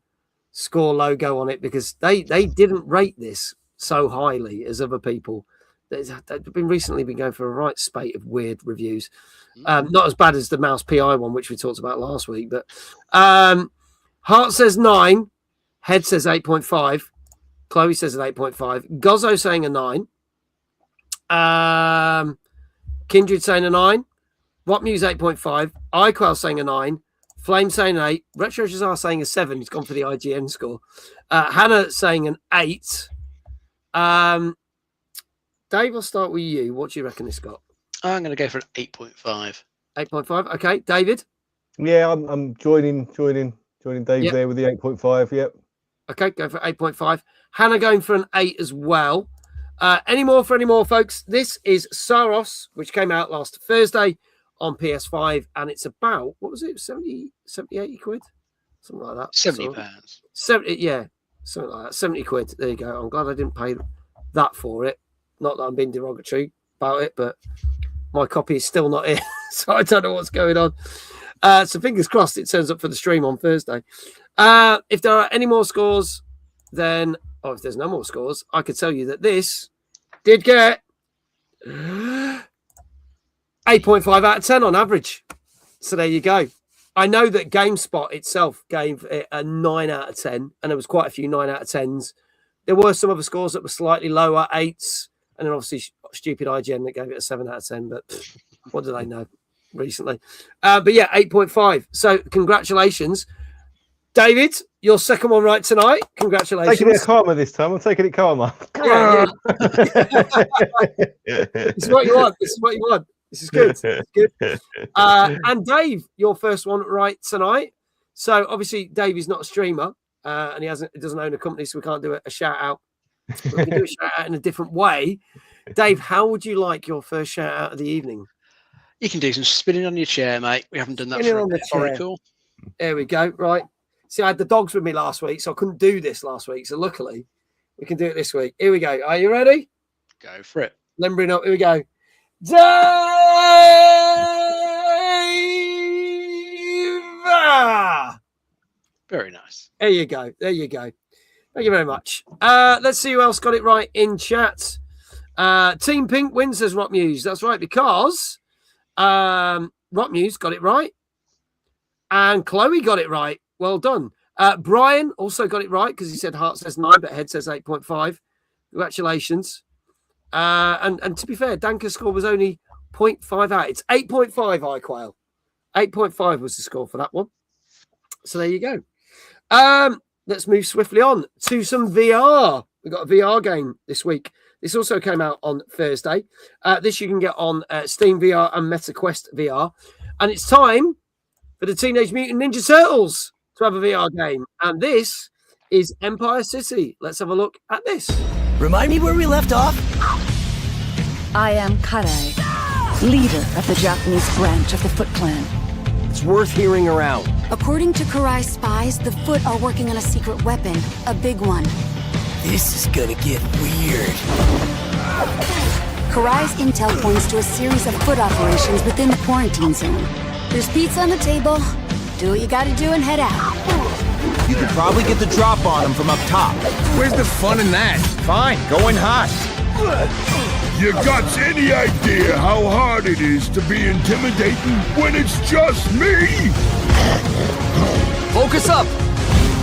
score logo on it, because they didn't rate this so highly as other people. They've been going for a right spate of weird reviews. Not as bad as the Mouse PI one, which we talked about last week, but Hart says 9, Head says 8.5, Chloe says an 8.5, Gozzo saying a 9, Kindred saying a 9, Rotmuse 8.5, iQuell saying a 9, Flame saying an 8, Retro Jazar saying a 7. He's gone for the IGN score. Hannah saying an 8. Dave, I'll start with you. What do you reckon this got? I'm going to go for an 8.5. 8.5. Okay, David. Yeah, I'm joining Dave there with the 8.5. Yep. Okay, go for 8.5. Hannah going for an 8 as well. Any more, folks? This is Saros, which came out last Thursday on PS5, and it's about, what was it, 70, 80 quid? Something like that. £70. 70, yeah, something like that. 70 quid. There you go. I'm glad I didn't pay that for it. Not that I'm being derogatory about it, but my copy is still not here, so I don't know what's going on. So fingers crossed it turns up for the stream on Thursday. If there are any more scores, then, if there's no more scores, I could tell you that this did get 8.5 out of 10 on average. So there you go. I know that GameSpot itself gave it a 9 out of 10, and there was quite a few 9 out of 10s. There were some other scores that were slightly lower, 8s, and then obviously stupid IGN that gave it a 7 out of 10, but what do they know recently? But yeah, 8.5. So congratulations. David, your second one right tonight. Congratulations. Taking it karma this time. I'm taking it karma. Yeah. This is what you want. This is what you want. This is good. This is good. And Dave, your first one right tonight. So obviously Dave is not a streamer, and he doesn't own a company, so we can't do a shout out. But we can do a shout out in a different way. Dave, how would you like your first shout out of the evening? You can do some spinning on your chair, mate. We haven't done that Spinning for a on the bit. chair. Very cool. There we go. Right. See, I had the dogs with me last week, so I couldn't do this last week. So luckily, we can do it this week. Here we go. Are you ready? Go for it. Limbering up. Here we go. Dave! Very nice. There you go. There you go. Thank you very much. Let's see who else got it right in chat. Team Pink wins, says Rock Muse. That's right, because Rock Muse got it right. And Chloe got it right. Well done. Brian also got it right because he said heart says 9, but head says 8.5. Congratulations. And to be fair, Danker's score was only 0.5 out. It's 8.5, iQuail. 8.5 was the score for that one. So there you go. Let's move swiftly on to some VR. We've got a VR game this week. This also came out on Thursday. This you can get on Steam VR and MetaQuest VR. And it's time for the Teenage Mutant Ninja Turtles to have a VR game. And this is Empire City. Let's have a look at this. Remind me where we left off? I am Karai, leader of the Japanese branch of the Foot Clan. It's worth hearing her out. According to Karai's spies, the Foot are working on a secret weapon, a big one. This is gonna get weird. Karai's intel points to a series of Foot operations within the quarantine zone. There's pizza on the table. Do what you gotta do and head out. You could probably get the drop on him from up top. Where's the fun in that? Fine, going hot. You got any idea how hard it is to be intimidating when it's just me? Focus up!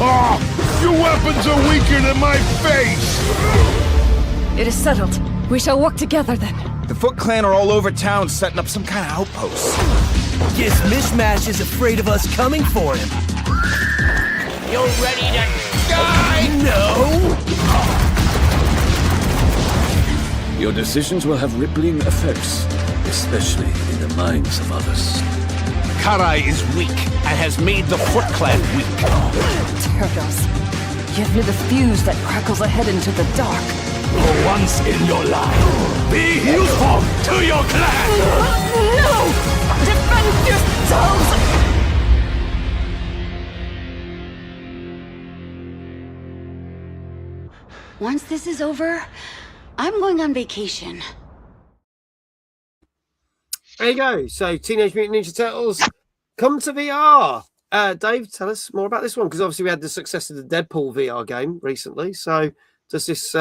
Ah, your weapons are weaker than my face! It is settled. We shall work together then. The Foot Clan are all over town setting up some kind of outpost. Guess Mishmash is afraid of us coming for him. You ready to die? No! Your decisions will have rippling effects, especially in the minds of others. Karai is weak and has made the Foot Clan weak. Turtles, give me the fuse that crackles ahead into the dark. For once in your life, be useful to your clan! No! Defend yourselves! Once this is over, I'm going on vacation. There you go. So Teenage Mutant Ninja Turtles come to VR. Dave, tell us more about this one, because obviously we had the success of the Deadpool VR game recently. So does this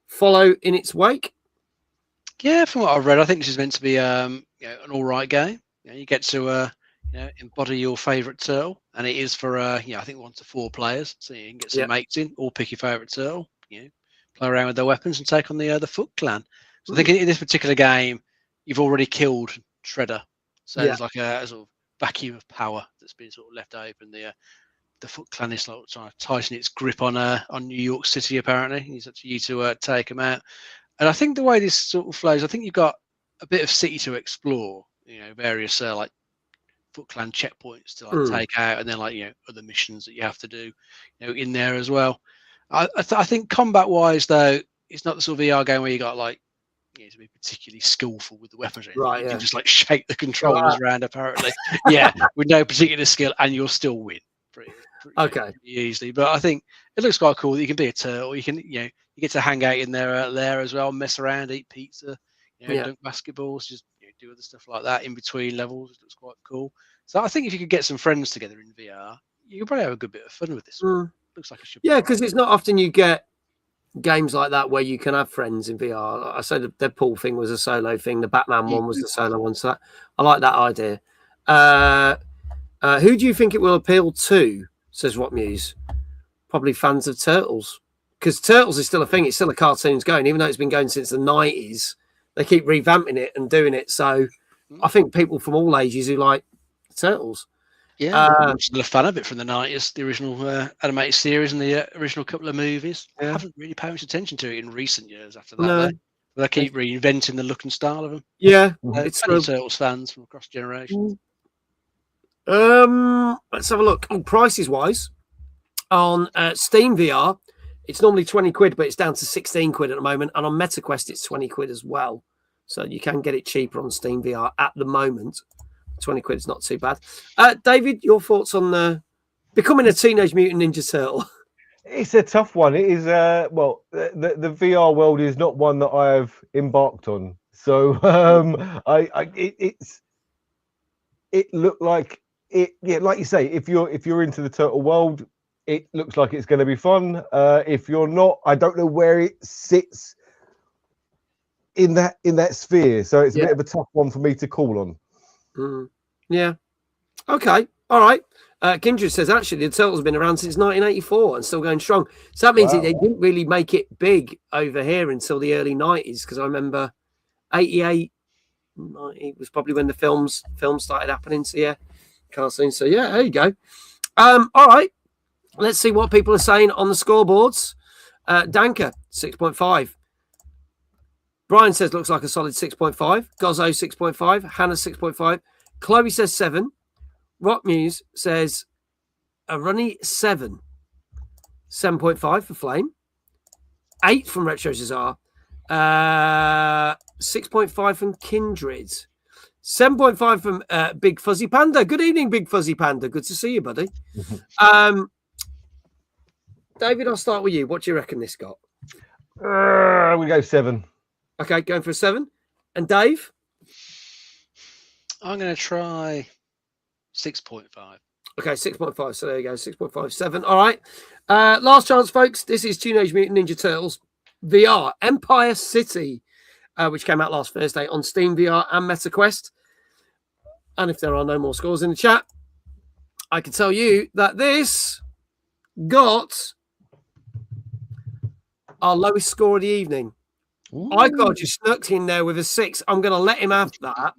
follow in its wake? Yeah, from what I've read, I think this is meant to be an all right game. You get to embody your favourite turtle, and it is for I think 1 to 4 players, so you can get some mates in, all pick your favourite turtle, play around with their weapons and take on the Foot Clan. So I think in this particular game, you've already killed Shredder, so there's like a sort of vacuum of power that's been sort of left open. The Foot Clan is like trying to tighten its grip on New York City. Apparently, it's up to you to take them out. And I think the way this sort of flows, I think you've got a bit of city to explore. Various like Foot Clan checkpoints to take out, and then other missions that you have to do, in there as well. I think combat-wise though, it's not the sort of VR game where you got to be particularly skillful with the weapons. Right, you can just shake the controllers around apparently. With no particular skill, and you'll still win pretty easily. But I think it looks quite cool that you can be a turtle. You can you get to hang out in there as well, mess around, eat pizza, dunk basketballs, just do other stuff like that in between levels. It looks quite cool. So I think if you could get some friends together in VR, you could probably have a good bit of fun with this one. Looks like it should be. Yeah, because it's not often you get games like that where you can have friends in VR. I say the Deadpool thing was a solo thing. The Batman one was the solo one. So I like that idea. Who do you think it will appeal to? Says Rock Muse. Probably fans of Turtles, because Turtles is still a thing. It's still a cartoon's going, even though it's been going since the 90s. They keep revamping it and doing it. So I think people from all ages who like Turtles. Yeah, I'm still a fan of it from the 90s, the original animated series and the original couple of movies. I haven't really paid much attention to it in recent years after that. No. They keep reinventing the look and style of them. Yeah, it's Turtles fans from across generations. Let's have a look. Prices wise, on Steam VR, it's normally 20 quid, but it's down to 16 quid at the moment. And on MetaQuest, it's 20 quid as well. So you can get it cheaper on Steam VR at the moment. 20 quid is not too bad. David, your thoughts on becoming a Teenage Mutant Ninja Turtle? It's a tough one. It is well, the VR world is not one that I've embarked on. So it looked like it. Yeah, like you say, if you're into the turtle world, it looks like it's going to be fun. If you're not, I don't know where it sits in that sphere. So it's a bit of a tough one for me to call on. Yeah. Okay. All right. Kindred says, actually, the Turtles have been around since 1984 and still going strong. So that means that they didn't really make it big over here until the early 90s, because I remember 88, 90 was probably when the films started happening. So, yeah, cartoons. So, yeah, there you go. All right. Let's see what people are saying on the scoreboards. Danker, 6.5. Brian says, looks like a solid 6.5. Gozzo, 6.5. Hannah, 6.5. Chloe says 7. Rock Muse says a runny 7. 7.5 for Flame. 8 from Retro Cesar. 6.5 from Kindred. 7.5 from Big Fuzzy Panda. Good evening, Big Fuzzy Panda. Good to see you, buddy. David, I'll start with you. What do you reckon this got? We go 7. Okay, going for a 7. And Dave? I'm going to try 6.5. Okay, 6.5. So there you go, 6.5, 7. All right. Last chance, folks. This is Teenage Mutant Ninja Turtles VR Empire City, which came out last Thursday on Steam VR and MetaQuest. And if there are no more scores in the chat, I can tell you that this got our lowest score of the evening. Iqual just snuck in there with a 6. I'm going to let him have that.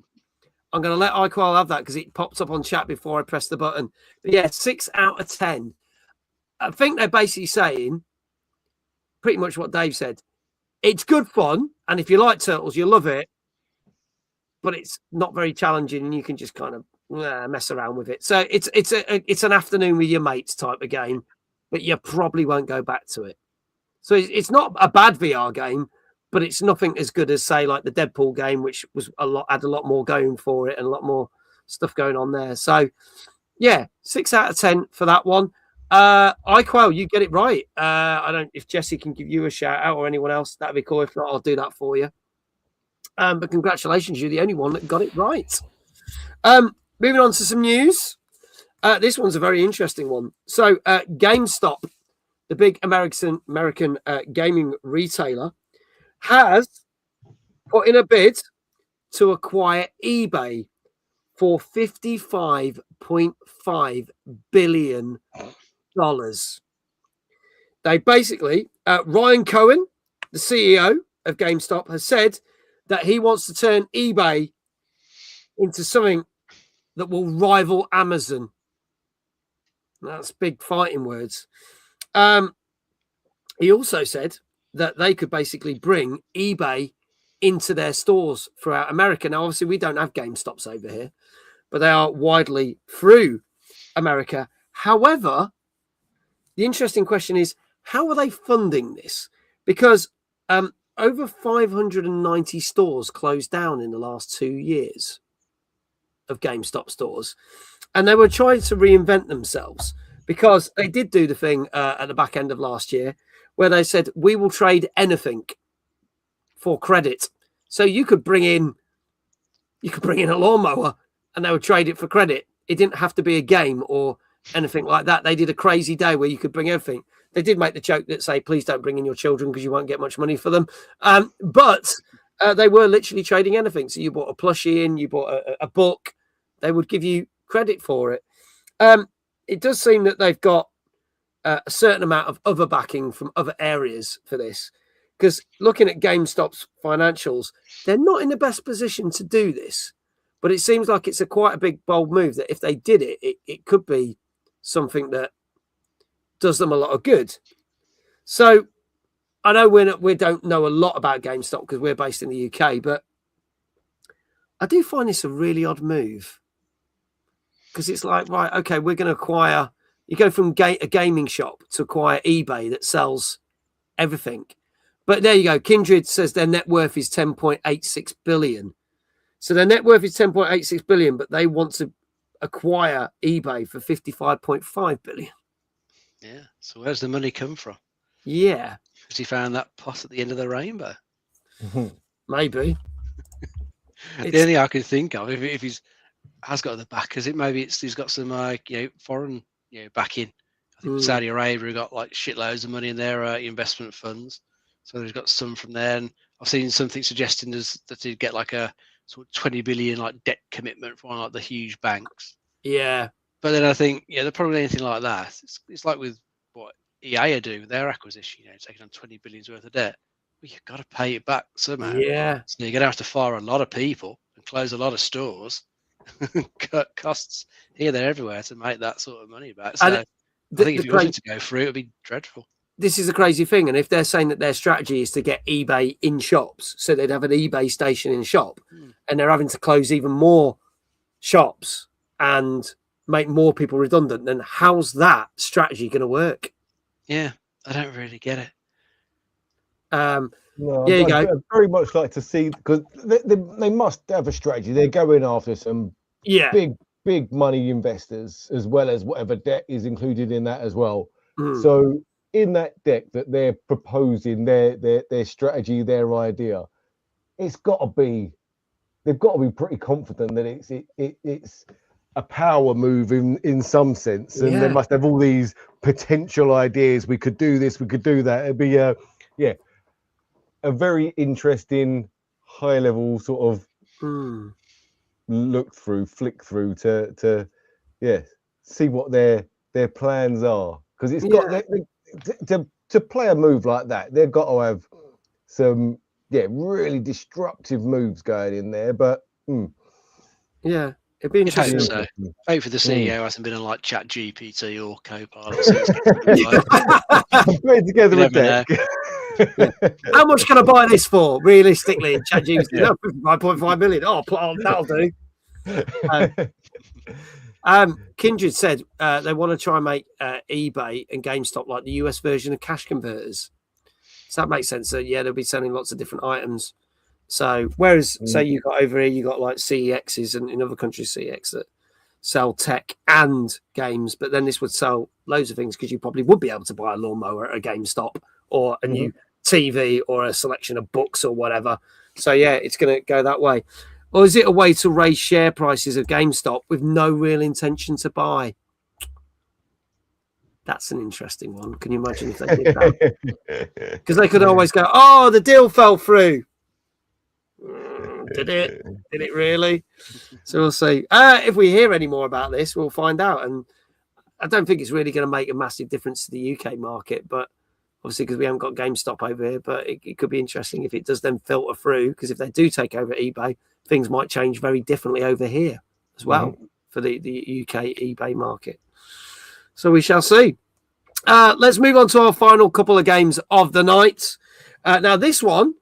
I'm going to let Iqual have that because it popped up on chat before I pressed the button. But yeah, 6 out of 10. I think they're basically saying pretty much what Dave said. It's good fun, and if you like Turtles, you love it, but it's not very challenging, and you can just kind of mess around with it. So it's an afternoon with your mates type of game, but you probably won't go back to it. So it's not a bad VR game, but it's nothing as good as, say, like the Deadpool game, which had a lot more going for it and a lot more stuff going on there. So, yeah, 6 out of 10 for that one. Iqual, you get it right. I don't. If Jesse can give you a shout out or anyone else, that'd be cool. If not, I'll do that for you. But congratulations, you're the only one that got it right. Moving on to some news. This one's a very interesting one. So, GameStop, the big American gaming retailer, has put in a bid to acquire eBay for $55.5 billion. They basically, Ryan Cohen, the CEO of GameStop, has said that he wants to turn eBay into something that will rival Amazon. That's big fighting words. He also said that they could basically bring eBay into their stores throughout America. Now, obviously, we don't have GameStops over here, but they are widely through America. However, the interesting question is, how are they funding this? Because over 590 stores closed down in the last 2 years of GameStop stores, and they were trying to reinvent themselves because they did do the thing at the back end of last year where they said, we will trade anything for credit. So you could bring in a lawnmower and they would trade it for credit. It didn't have to be a game or anything like that. They did a crazy day where you could bring everything. They did make the joke that say, please don't bring in your children because you won't get much money for them. But they were literally trading anything. So you bought a plushie in, you bought a book, they would give you credit for it. It does seem that they've got a certain amount of other backing from other areas for this. Because looking at GameStop's financials, they're not in the best position to do this. But it seems like it's quite a big, bold move that if they did it, it could be something that does them a lot of good. So I know we don't know a lot about GameStop because we're based in the UK, but I do find this a really odd move. Because it's like, right, okay, we're going to acquire... You go from a gaming shop to acquire eBay that sells everything. But there you go. Kindred says their net worth is 10.86 billion. So their net worth is 10.86 billion, but they want to acquire eBay for 55.5 billion. Yeah. So where's the money come from? Yeah. Because he found that pot at the end of the rainbow. Maybe. The only thing I can think of, if he's has got the backers, he's got some foreign backing. I think Saudi Arabia got like shitloads of money in their investment funds, so he's got some from there. And I've seen something suggesting that he'd get like a sort of 20 billion like debt commitment from like the huge banks. Yeah, but then I think they're probably anything like that. It's like with what EA are doing with their acquisition, taking on 20 billion's worth of debt. Well, you've got to pay it back somehow. Yeah, so you're gonna have to fire a lot of people and close a lot of stores. Cut costs here, there, everywhere to make that sort of money back. So I think if you wanted to go through, it would be dreadful. This is a crazy thing, and if they're saying that their strategy is to get eBay in shops, so they'd have an eBay station in shop, and they're having to close even more shops and make more people redundant, then how's that strategy going to work? Yeah, I don't really get it. No, I'd very much like to see, because they must have a strategy. They're going after some big money investors, as well as whatever debt is included in that as well. So in that deck that they're proposing, their strategy, their idea, they've got to be pretty confident that it's a power move in some sense, and they must have all these potential ideas. We could do this, we could do that. It'd be a very interesting high level sort of flick through to see what their plans are, because it's got to play a move like that, they've got to have some really disruptive moves going in there. But it'd be interesting. So. Hope for the CEO hasn't been on like Chat GPT or Copilot. Putting together a deck. How much can I buy this for, realistically? ChatGPT, 5.5 million. Oh, that'll do. Kindred said they want to try and make eBay and GameStop like the US version of cash converters. So that makes sense. So they'll be selling lots of different items. So whereas say you got over here, you got like CEXs and in other countries CEX that sell tech and games, but then this would sell loads of things, because you probably would be able to buy a lawnmower at a GameStop or a new TV or a selection of books or whatever. So it's going to go that way. Or is it a way to raise share prices of GameStop with no real intention to buy? That's an interesting one. Can you imagine if they did that? Because they could always go, oh, the deal fell through. Did it? Did it really? So we'll see. If we hear any more about this, we'll find out. And I don't think it's really going to make a massive difference to the UK market, but obviously because we haven't got GameStop over here, but it could be interesting if it does then filter through, because if they do take over eBay, things might change very differently over here as well for the UK eBay market. So we shall see. Let's move on to our final couple of games of the night. Now, this one,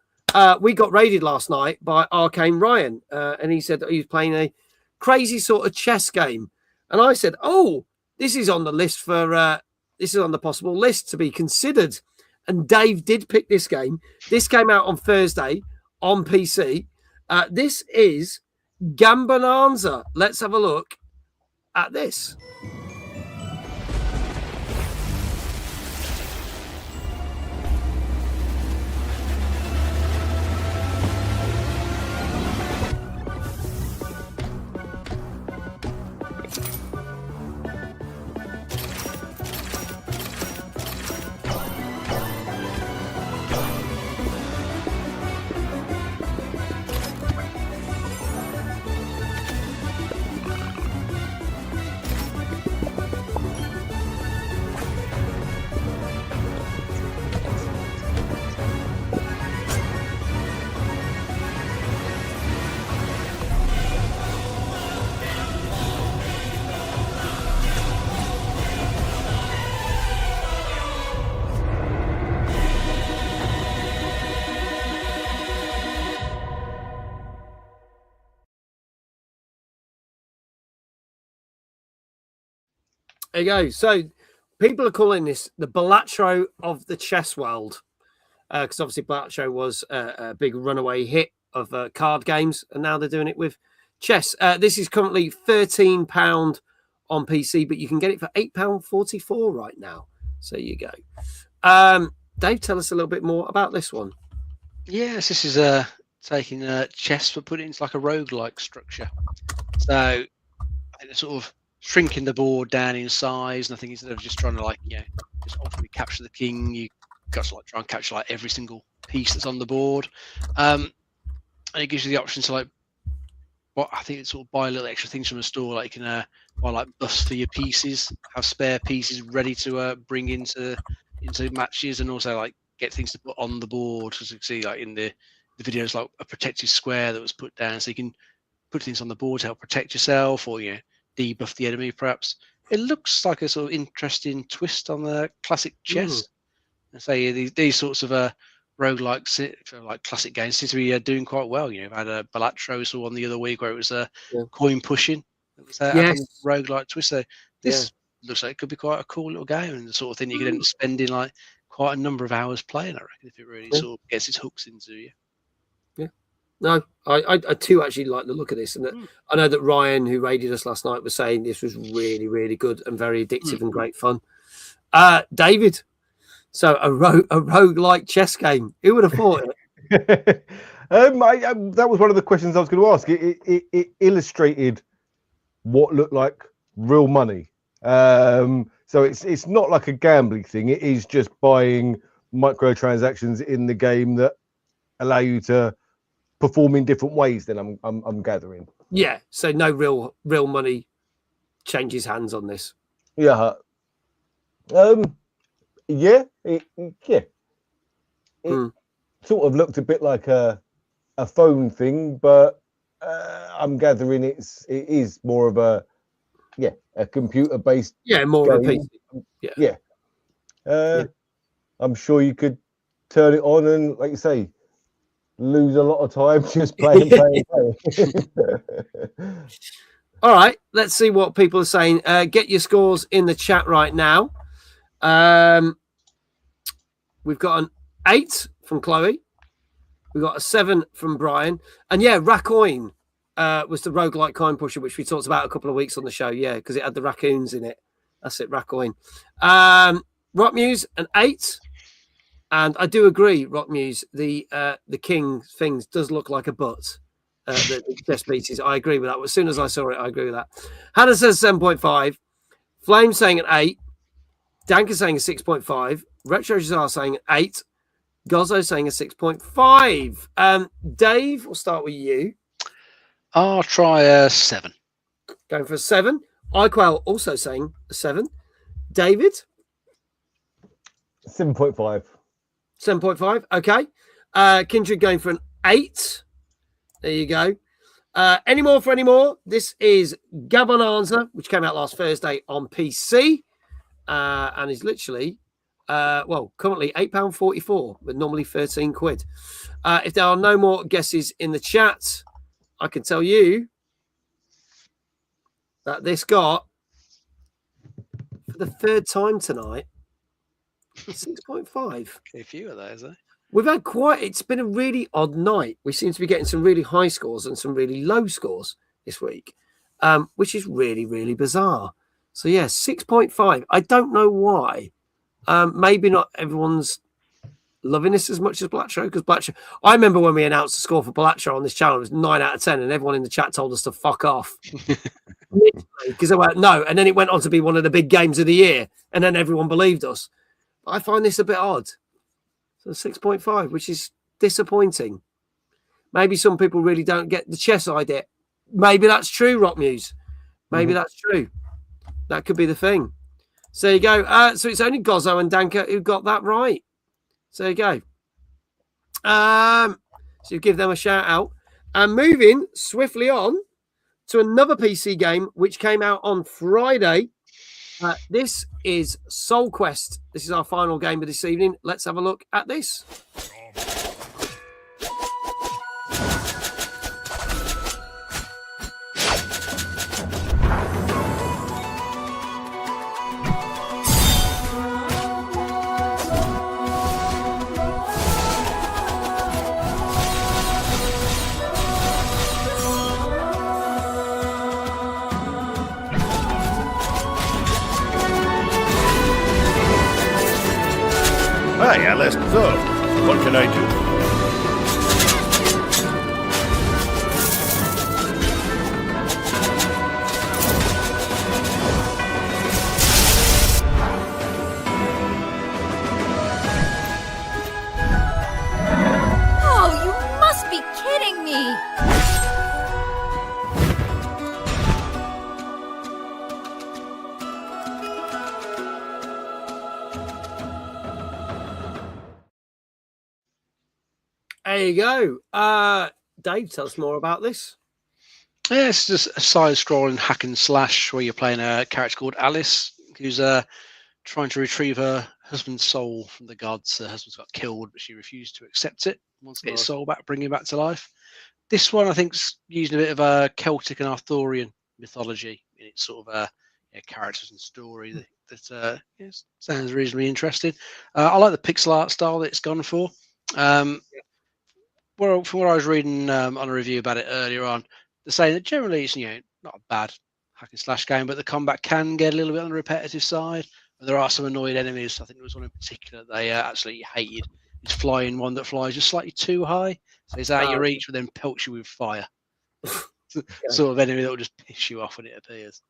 we got raided last night by Arcane Ryan, and he said that he was playing a crazy sort of chess game. And I said, oh, this is on the list for, this is on the possible list to be considered. And Dave did pick this game. This came out on Thursday on PC. This is Gambonanza. Let's have a look at this. There you go. So people are calling this the Balatro of the chess world. Because obviously Balatro was a big runaway hit of card games, and now they're doing it with chess. This is currently £13 on PC, but you can get it for £8.44 right now. So you go. Dave, tell us a little bit more about this one. Yes, this is taking chess but putting it into like a roguelike structure. So I think they're sort of shrinking the board down in size, and I think instead of just trying to just ultimately capture the king, you got to try and capture every single piece that's on the board. And it gives you the option to I think it's sort of buy little extra things from the store, you can buy buffs for your pieces, have spare pieces ready to bring into matches, and also get things to put on the board. As you can see in the videos, a protective square that was put down, so you can put things on the board to help protect yourself or debuff the enemy perhaps. It looks like a sort of interesting twist on the classic chess. I say these sorts of roguelike classic games seem to be doing quite well. I've had a Balatro saw one the other week where it was coin pushing. It was a roguelike twist. So this looks like it could be quite a cool little game, and the sort of thing you could end up spending quite a number of hours playing, I reckon, if it really sort of gets its hooks into you. Yeah. No, I too actually like the look of this, and I know that Ryan, who raided us last night, was saying this was really, really good and very addictive and great fun. David, so a roguelike chess game. Who would have thought it? That was one of the questions I was going to ask. It illustrated what looked like real money. So it's not like a gambling thing. It is just buying microtransactions in the game that allow you to perform in different ways. Then I'm gathering. Yeah. So no real money changes hands on this. Yeah. It sort of looked a bit like a phone thing, but I'm gathering it is more of a computer based more game. of a PC. I'm sure you could turn it on and, like you say, lose a lot of time just playing. All right, let's see what people are saying. Get your scores in the chat right now. We've got an 8 from Chloe. We've got a 7 from Brian. And Racoin was the roguelike coin pusher, which we talked about a couple of weeks on the show. Yeah, because it had the raccoons in it. That's it, Racoin. Rock Muse, an 8. And I do agree, Rock Muse, the king things does look like a butt. The chess pieces. I agree with that. As soon as I saw it, I agree with that. Hannah says 7.5. Flame saying an 8. Danka saying a 6.5. Retro Jazar saying an 8. Gozzo saying a 6.5. Dave, we'll start with you. I'll try a 7. Going for a 7. Iquel also saying a 7. David? 7.5. 7.5. Okay. Kindred going for an 8. There you go. Any more for any more? This is Gabonanza, which came out last Thursday on PC. And is literally, currently £8.44, but normally 13 quid. If there are no more guesses in the chat, I can tell you that this got, for the third time tonight, 6.5. A few of those, eh? We've had it's been a really odd night. We seem to be getting some really high scores and some really low scores this week, which is really, really bizarre. So, 6.5. I don't know why. Maybe not everyone's loving this as much as Balatro, because Balatro, I remember when we announced the score for Balatro on this channel, it was 9 out of 10, and everyone in the chat told us to fuck off. Because they were no, and then it went on to be one of the big games of the year, and then everyone believed us. I find this a bit odd. So 6.5, which is disappointing. Maybe some people really don't get the chess idea. Maybe that's true, Rock Muse. Maybe that's true. That could be the thing. So there you go. So it's only Gozzo and Danka who got that right. So there you go. So you give them a shout out. And moving swiftly on to another PC game, which came out on Friday. This is Soul Quest. This is our final game of this evening. Let's have a look at this. Hi, Alice. So, what can I do? Oh, you must be kidding me! There you go. Dave, tell us more about this. Yeah, it's just a side-scrolling hack and slash where you're playing a character called Alice, who's trying to retrieve her husband's soul from the gods. Her husband's got killed, but she refused to accept it. Wants to get his soul back, bring him back to life. This one, I think, is using a bit of Celtic and Arthurian mythology in its sort of characters and story. That sounds reasonably interesting. I like the pixel art style that it's gone for. From what I was reading on a review about it earlier on, they're saying that generally it's not a bad hack and slash game, but the combat can get a little bit on the repetitive side. And there are some annoyed enemies. I think there was one in particular they absolutely hated. It's flying one that flies just slightly too high, so it's out of your reach, but then pelts you with fire. Sort of enemy that will just piss you off when it appears.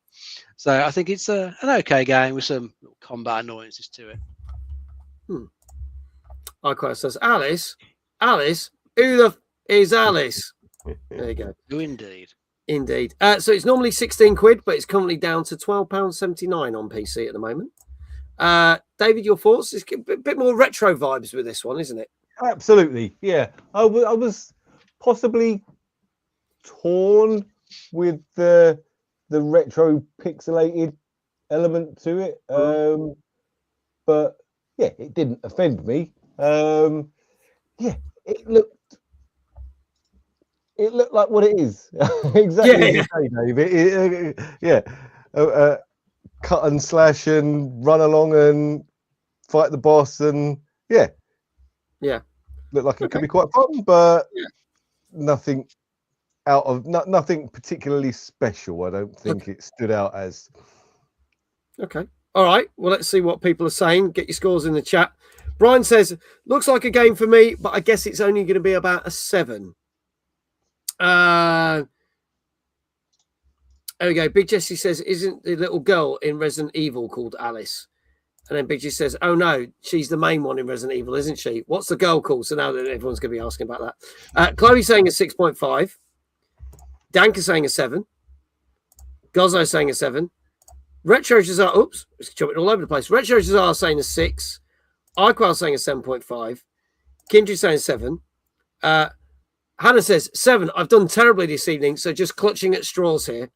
So I think it's an okay game with some combat annoyances to it. Likewise says Alice, who the is Alice? There you go. Oh, indeed. Indeed. So it's normally 16 quid, but it's currently down to £12.79 on PC at the moment. David, your thoughts? It's a bit more retro vibes with this one, isn't it? Absolutely, yeah. I was possibly torn with the retro pixelated element to it, but yeah, it didn't offend me. Yeah, it looked like what it is. Exactly as you say, Dave. Cut and slash and run along and fight the boss and looked like it could be quite fun, but nothing nothing particularly special. I don't think it stood out as. Okay. All right. Well, let's see what people are saying. Get your scores in the chat. Brian says, looks like a game for me, but I guess it's only going to be about a 7. There we go. Big Jesse says, isn't the little girl in Resident Evil called Alice? And then Big Jesse says, oh no, she's the main one in Resident Evil, isn't she? What's the girl called? So now that everyone's going to be asking about that. Chloe's saying a 6.5. Danka's saying a 7. Gozzo's saying a 7. Retro Jazar, oops, it's jumping all over the place. Retro Jazar saying a 6. Iqual saying a 7.5. Kindred saying 7. Hannah says 7. I've done terribly this evening, so just clutching at straws here.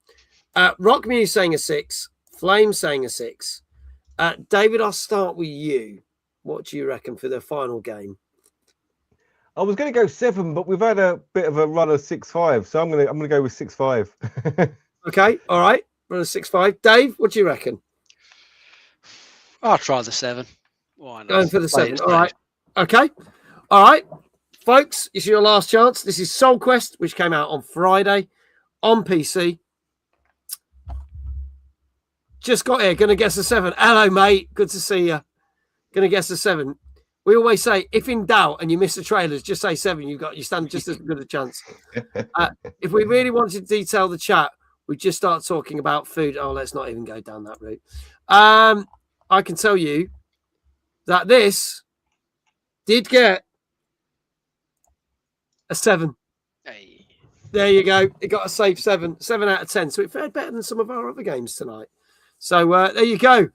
Rockmew saying a 6. Flame saying a 6. David, I'll start with you. What do you reckon for the final game? I was going to go 7, but we've had a bit of a run of 6.5, so I'm going to go with 6.5. Okay, all right, run of 6.5. Dave, what do you reckon? I'll try the 7. Why not? Going for the 7. All right. Okay. All right. Folks, it's your last chance. This is Soul Quest, which came out on Friday on PC. Just got here. Going to guess a 7. Hello, mate. Good to see you. Going to guess a 7. We always say, if in doubt and you miss the trailers, just say 7. You stand just as good a chance. If we really wanted to detail the chat, we'd just start talking about food. Oh, let's not even go down that route. I can tell you that this did get a 7. Hey. There you go. It got a safe 7. 7 out of 10. So it fared better than some of our other games tonight. So there you go.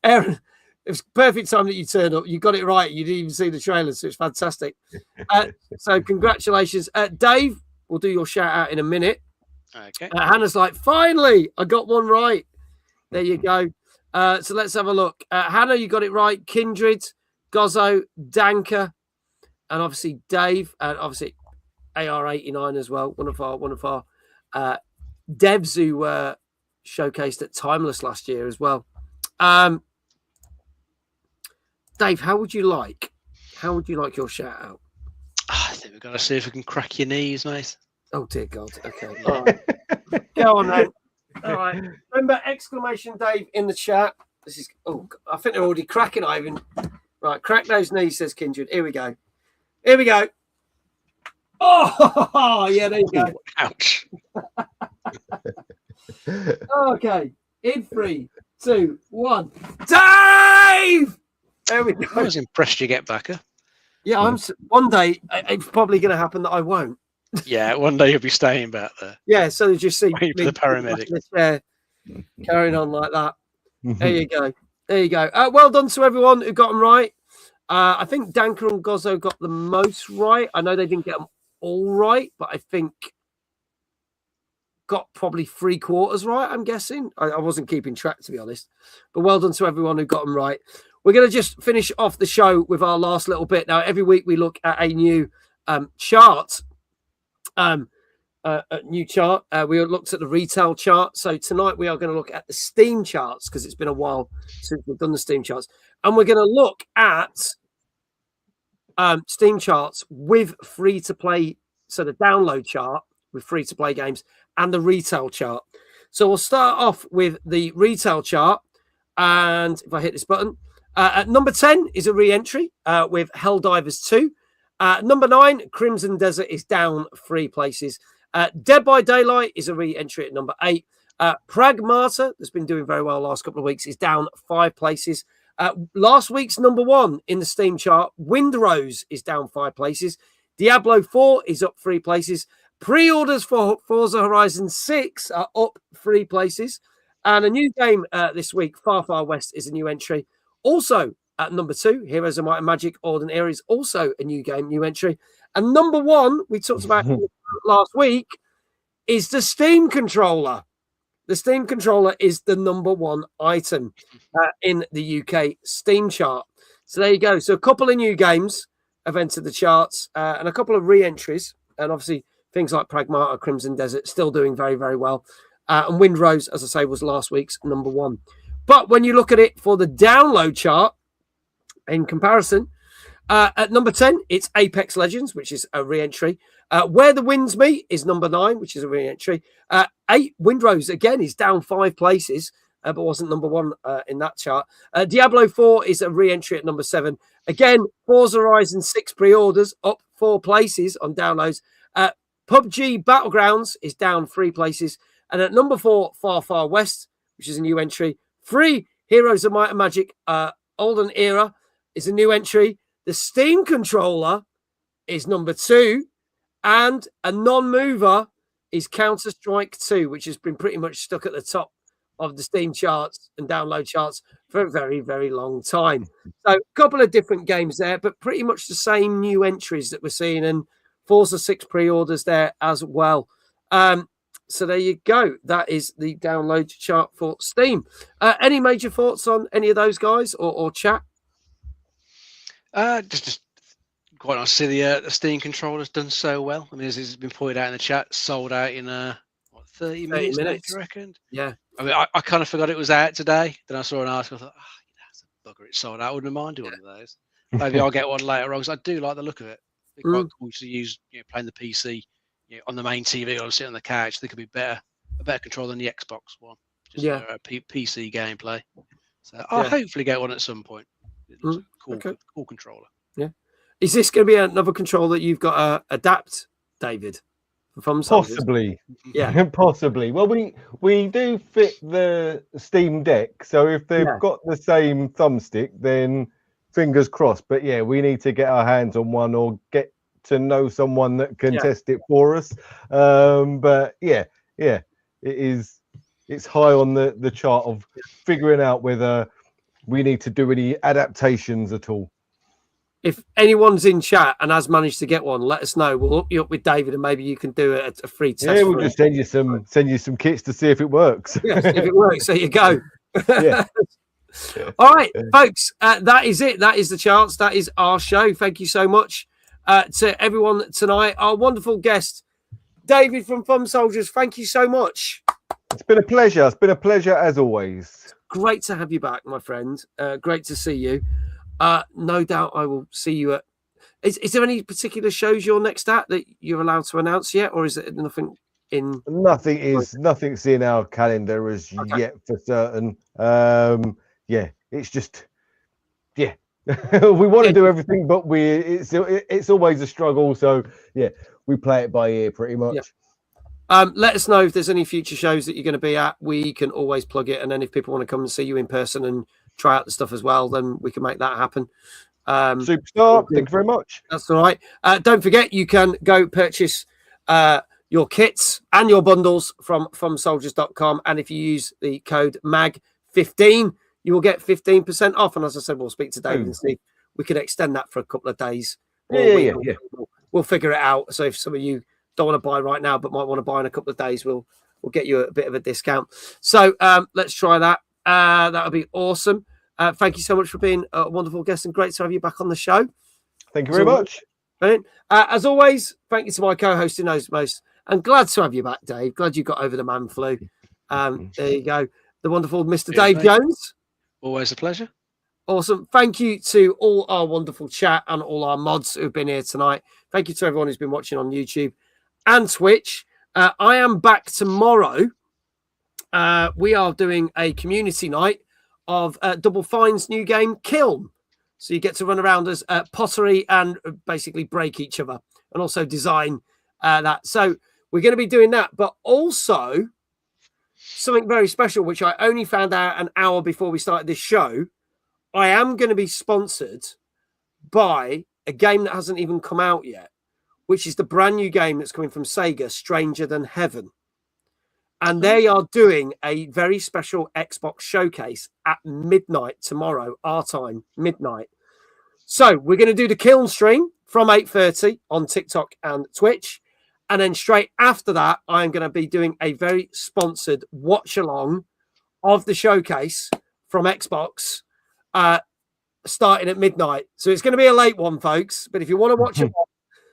Aaron, it was perfect time that you turned up. You got it right. You didn't even see the trailers. So it's fantastic. So congratulations. Dave, we'll do your shout out in a minute. Okay. Hannah's like, finally, I got one right. There you go. So let's have a look. Hannah, you got it right. Kindred, Gozzo, Danka, and obviously Dave, and obviously AR89 as well. One of our devs who showcased at Timeless last year as well. Dave, how would you like your shout out? I think we've got to see if we can crack your knees, mate. Oh dear God. Okay. All right. Go on then. All right. Remember, exclamation Dave in the chat. This is I think they're already cracking. I even Right, crack those knees, says Kindred. Here we go. Here we go. Oh, yeah, there you go. Ooh, ouch. Okay, in 3, 2, 1. Dave! There we go. I was impressed you get back. Yeah, one day it's probably going to happen that I won't. Yeah, one day you'll be staying back there. Yeah, so you just see Waiting for the paramedic. Carrying on like that. There you go. There you go. Well done to everyone who got them right. I think Danker and Gozzo got the most right. I know they didn't get them all right, but I think got probably 3/4 right, I'm guessing. I wasn't keeping track, to be honest. But well done to everyone who got them right. We're going to just finish off the show with our last little bit. Now, every week we look at a new chart. A new chart. We looked at the retail chart. So tonight we are going to look at the Steam charts because it's been a while since we've done the Steam charts. And we're going to look at Steam charts with free-to-play. So the download chart with free-to-play games and the retail chart. So we'll start off with the retail chart. And if I hit this button, at number 10 is a re-entry with Helldivers 2. Number 9, Crimson Desert is down 3 places. Dead by Daylight is a re-entry at number 8. Pragmata, that's been doing very well the last couple of weeks, is down 5 places. Last week's number 1 in the Steam chart, Windrose, is down 5 places. Diablo 4 is up 3 places. Pre-orders for Forza Horizon 6 are up 3 places. And a new game this week, Far Far West, is a new entry. Also, at number 2, Heroes of Might and Magic Ordinary Era is also a new game, new entry. And number 1, we talked about last week, is the Steam controller. The Steam controller is the number 1 item in the UK Steam chart. So there you go. So a couple of new games have entered the charts and a couple of re-entries. And obviously things like Pragmata, Crimson Desert, still doing very, very well. And Windrose, as I say, was last week's number 1. But when you look at it for the download chart, in comparison, at number 10, it's Apex Legends, which is a re-entry. Where the Winds Meet is number 9, which is a re-entry. 8, Windrose, again, is down 5 places, but wasn't number 1 in that chart. Diablo 4 is a re-entry at number 7. Again, Forza Horizon 6 pre-orders up 4 places on downloads. PUBG Battlegrounds is down 3 places. And at number 4, Far Far West, which is a new entry. 3, Heroes of Might and Magic Olden Era is a new entry. The Steam controller is number 2. And a non-mover is Counter-Strike 2, which has been pretty much stuck at the top of the Steam charts and download charts for a very, very long time. So a couple of different games there, but pretty much the same new entries that we're seeing. And Forza 6 pre-orders there as well. So there you go. That is the download chart for Steam. Any major thoughts on any of those guys or chat? Just quite nice to see the Steam controller's done so well. I mean, as has been pointed out in the chat, sold out in 30 minutes, I reckon. Yeah. I mean, I kind of forgot it was out today. Then I saw an article. I thought, that's a bugger. It's sold out. I wouldn't mind doing one of those. Maybe I'll get one later on because I do like the look of it. It's quite cool to use, playing the PC on the main TV or sit on the couch. They could be a better control than the Xbox one. Just PC gameplay. So I'll hopefully get one at some point. Cool controller. Yeah. Is this going to be another controller that you've got to adapt, David? From possibly. Yeah. Possibly. Well, we do fit the Steam Deck, so if they've got the same thumbstick, then fingers crossed. But yeah, we need to get our hands on one or get to know someone that can test it for us. But it's high on the chart of figuring out whether we need to do any adaptations at all. If anyone's in chat and has managed to get one, let us know. We'll hook you up with David, and maybe you can do a free test. Yeah, we'll just send you some kits to see if it works. Yeah, if it works, there you go. Yeah. All right, folks, that is it. That is the charts. That is our show. Thank you so much to everyone tonight. Our wonderful guest, David from Thumb Soldiers. Thank you so much. It's been a pleasure. It's been a pleasure as always. Great to have you back, my friend. Great to see you. No doubt I will see you at... Is there any particular shows you're next at that you're allowed to announce yet? Or is it nothing in... Nothing's in our calendar as yet for certain. It's just... We want to do everything, but it's always a struggle. So yeah, we play it by ear pretty much. Yeah. Let us know if there's any future shows that you're going to be at. We can always plug it, and then if people want to come and see you in person and try out the stuff as well, then we can make that happen. Superstar, thank you very much. That's all right. Don't forget, you can go purchase your kits and your bundles from soldiers.com, and if you use the code MAG15, you will get 15% off. And as I said, we'll speak to David and see if we can extend that for a couple of days. We'll figure it out. So if some of you don't want to buy right now but might want to buy in a couple of days, we'll get you a bit of a discount. So let's try that. That would be awesome. Thank you so much for being a wonderful guest, and great to have you back on the show. Thank you very much. Brilliant. As always, thank you to my co-host who knows most. I'm glad to have you back, Dave. Glad you got over the man flu. There you go. The wonderful Mr. Dave Jones. Always a pleasure. Awesome. Thank you to all our wonderful chat and all our mods who've been here tonight. Thank you to everyone who's been watching on YouTube and Twitch. I am back tomorrow. We are doing a community night of Double Fine's new game, Kiln. So you get to run around as pottery and basically break each other, and also design that. So we're going to be doing that, but also something very special, which I only found out an hour before we started this show. I am going to be sponsored by a game that hasn't even come out yet, which is the brand new game that's coming from Sega, Stranger Than Heaven. And they are doing a very special Xbox showcase at midnight tomorrow, our time, midnight. So we're going to do the Kiln stream from 8:30 on TikTok and Twitch. And then straight after that, I'm going to be doing a very sponsored watch along of the showcase from Xbox starting at midnight. So it's going to be a late one, folks. But if you want to watch it,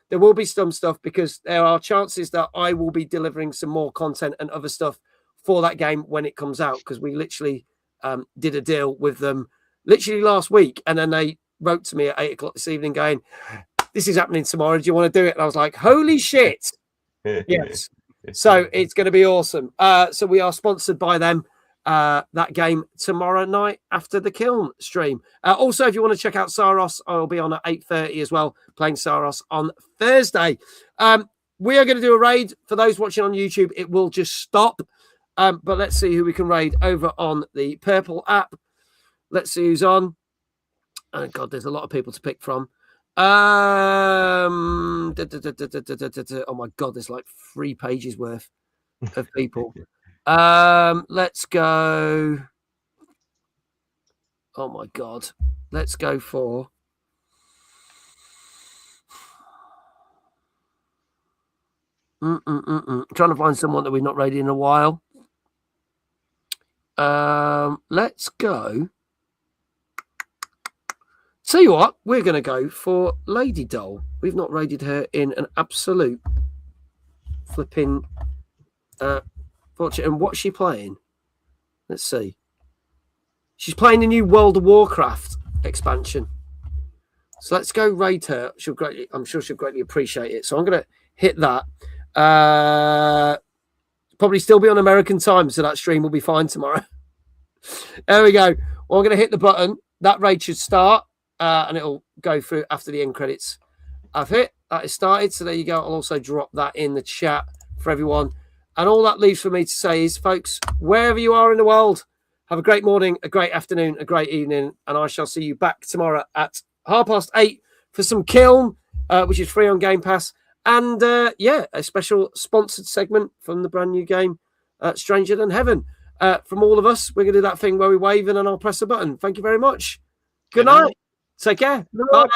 there will be some stuff, because there are chances that I will be delivering some more content and other stuff for that game when it comes out, because we literally did a deal with them literally last week. And then they wrote to me at 8 o'clock this evening going, this is happening tomorrow. Do you want to do it? And I was like, holy shit. Yes. So it's going to be awesome. So we are sponsored by them. That game tomorrow night after the Kiln stream. Also, if you want to check out Saros, I'll be on at 8:30 as well, playing Saros on Thursday. We are going to do a raid. For those watching on YouTube, it will just stop. But let's see who we can raid over on the Purple app. Let's see who's on. Oh, God, there's a lot of people to pick from. Oh, my God, there's like 3 pages worth of people. Let's go. Oh my God. Let's go for trying to find someone that we've not raided in a while. Let's go. Tell you what, we're going to go for Lady Doll. We've not raided her in an absolute flipping fortune. And what's she playing? Let's see. She's playing the new World of Warcraft expansion. So let's go raid her. I'm sure she'll greatly appreciate it. So I'm going to hit that. Probably still be on American time, so that stream will be fine tomorrow. There we go. Well, I'm going to hit the button. That raid should start, and it'll go through after the end credits. I've hit. That is started. So there you go. I'll also drop that in the chat for everyone. And all that leaves for me to say is, folks, wherever you are in the world, have a great morning, a great afternoon, a great evening, and I shall see you back tomorrow at 8:30 for some Kiln, which is free on Game Pass, and a special sponsored segment from the brand new game, Stranger Than Heaven. From all of us, we're going to do that thing where we wave and then I'll press a button. Thank you very much. Good night. Take care. Bye.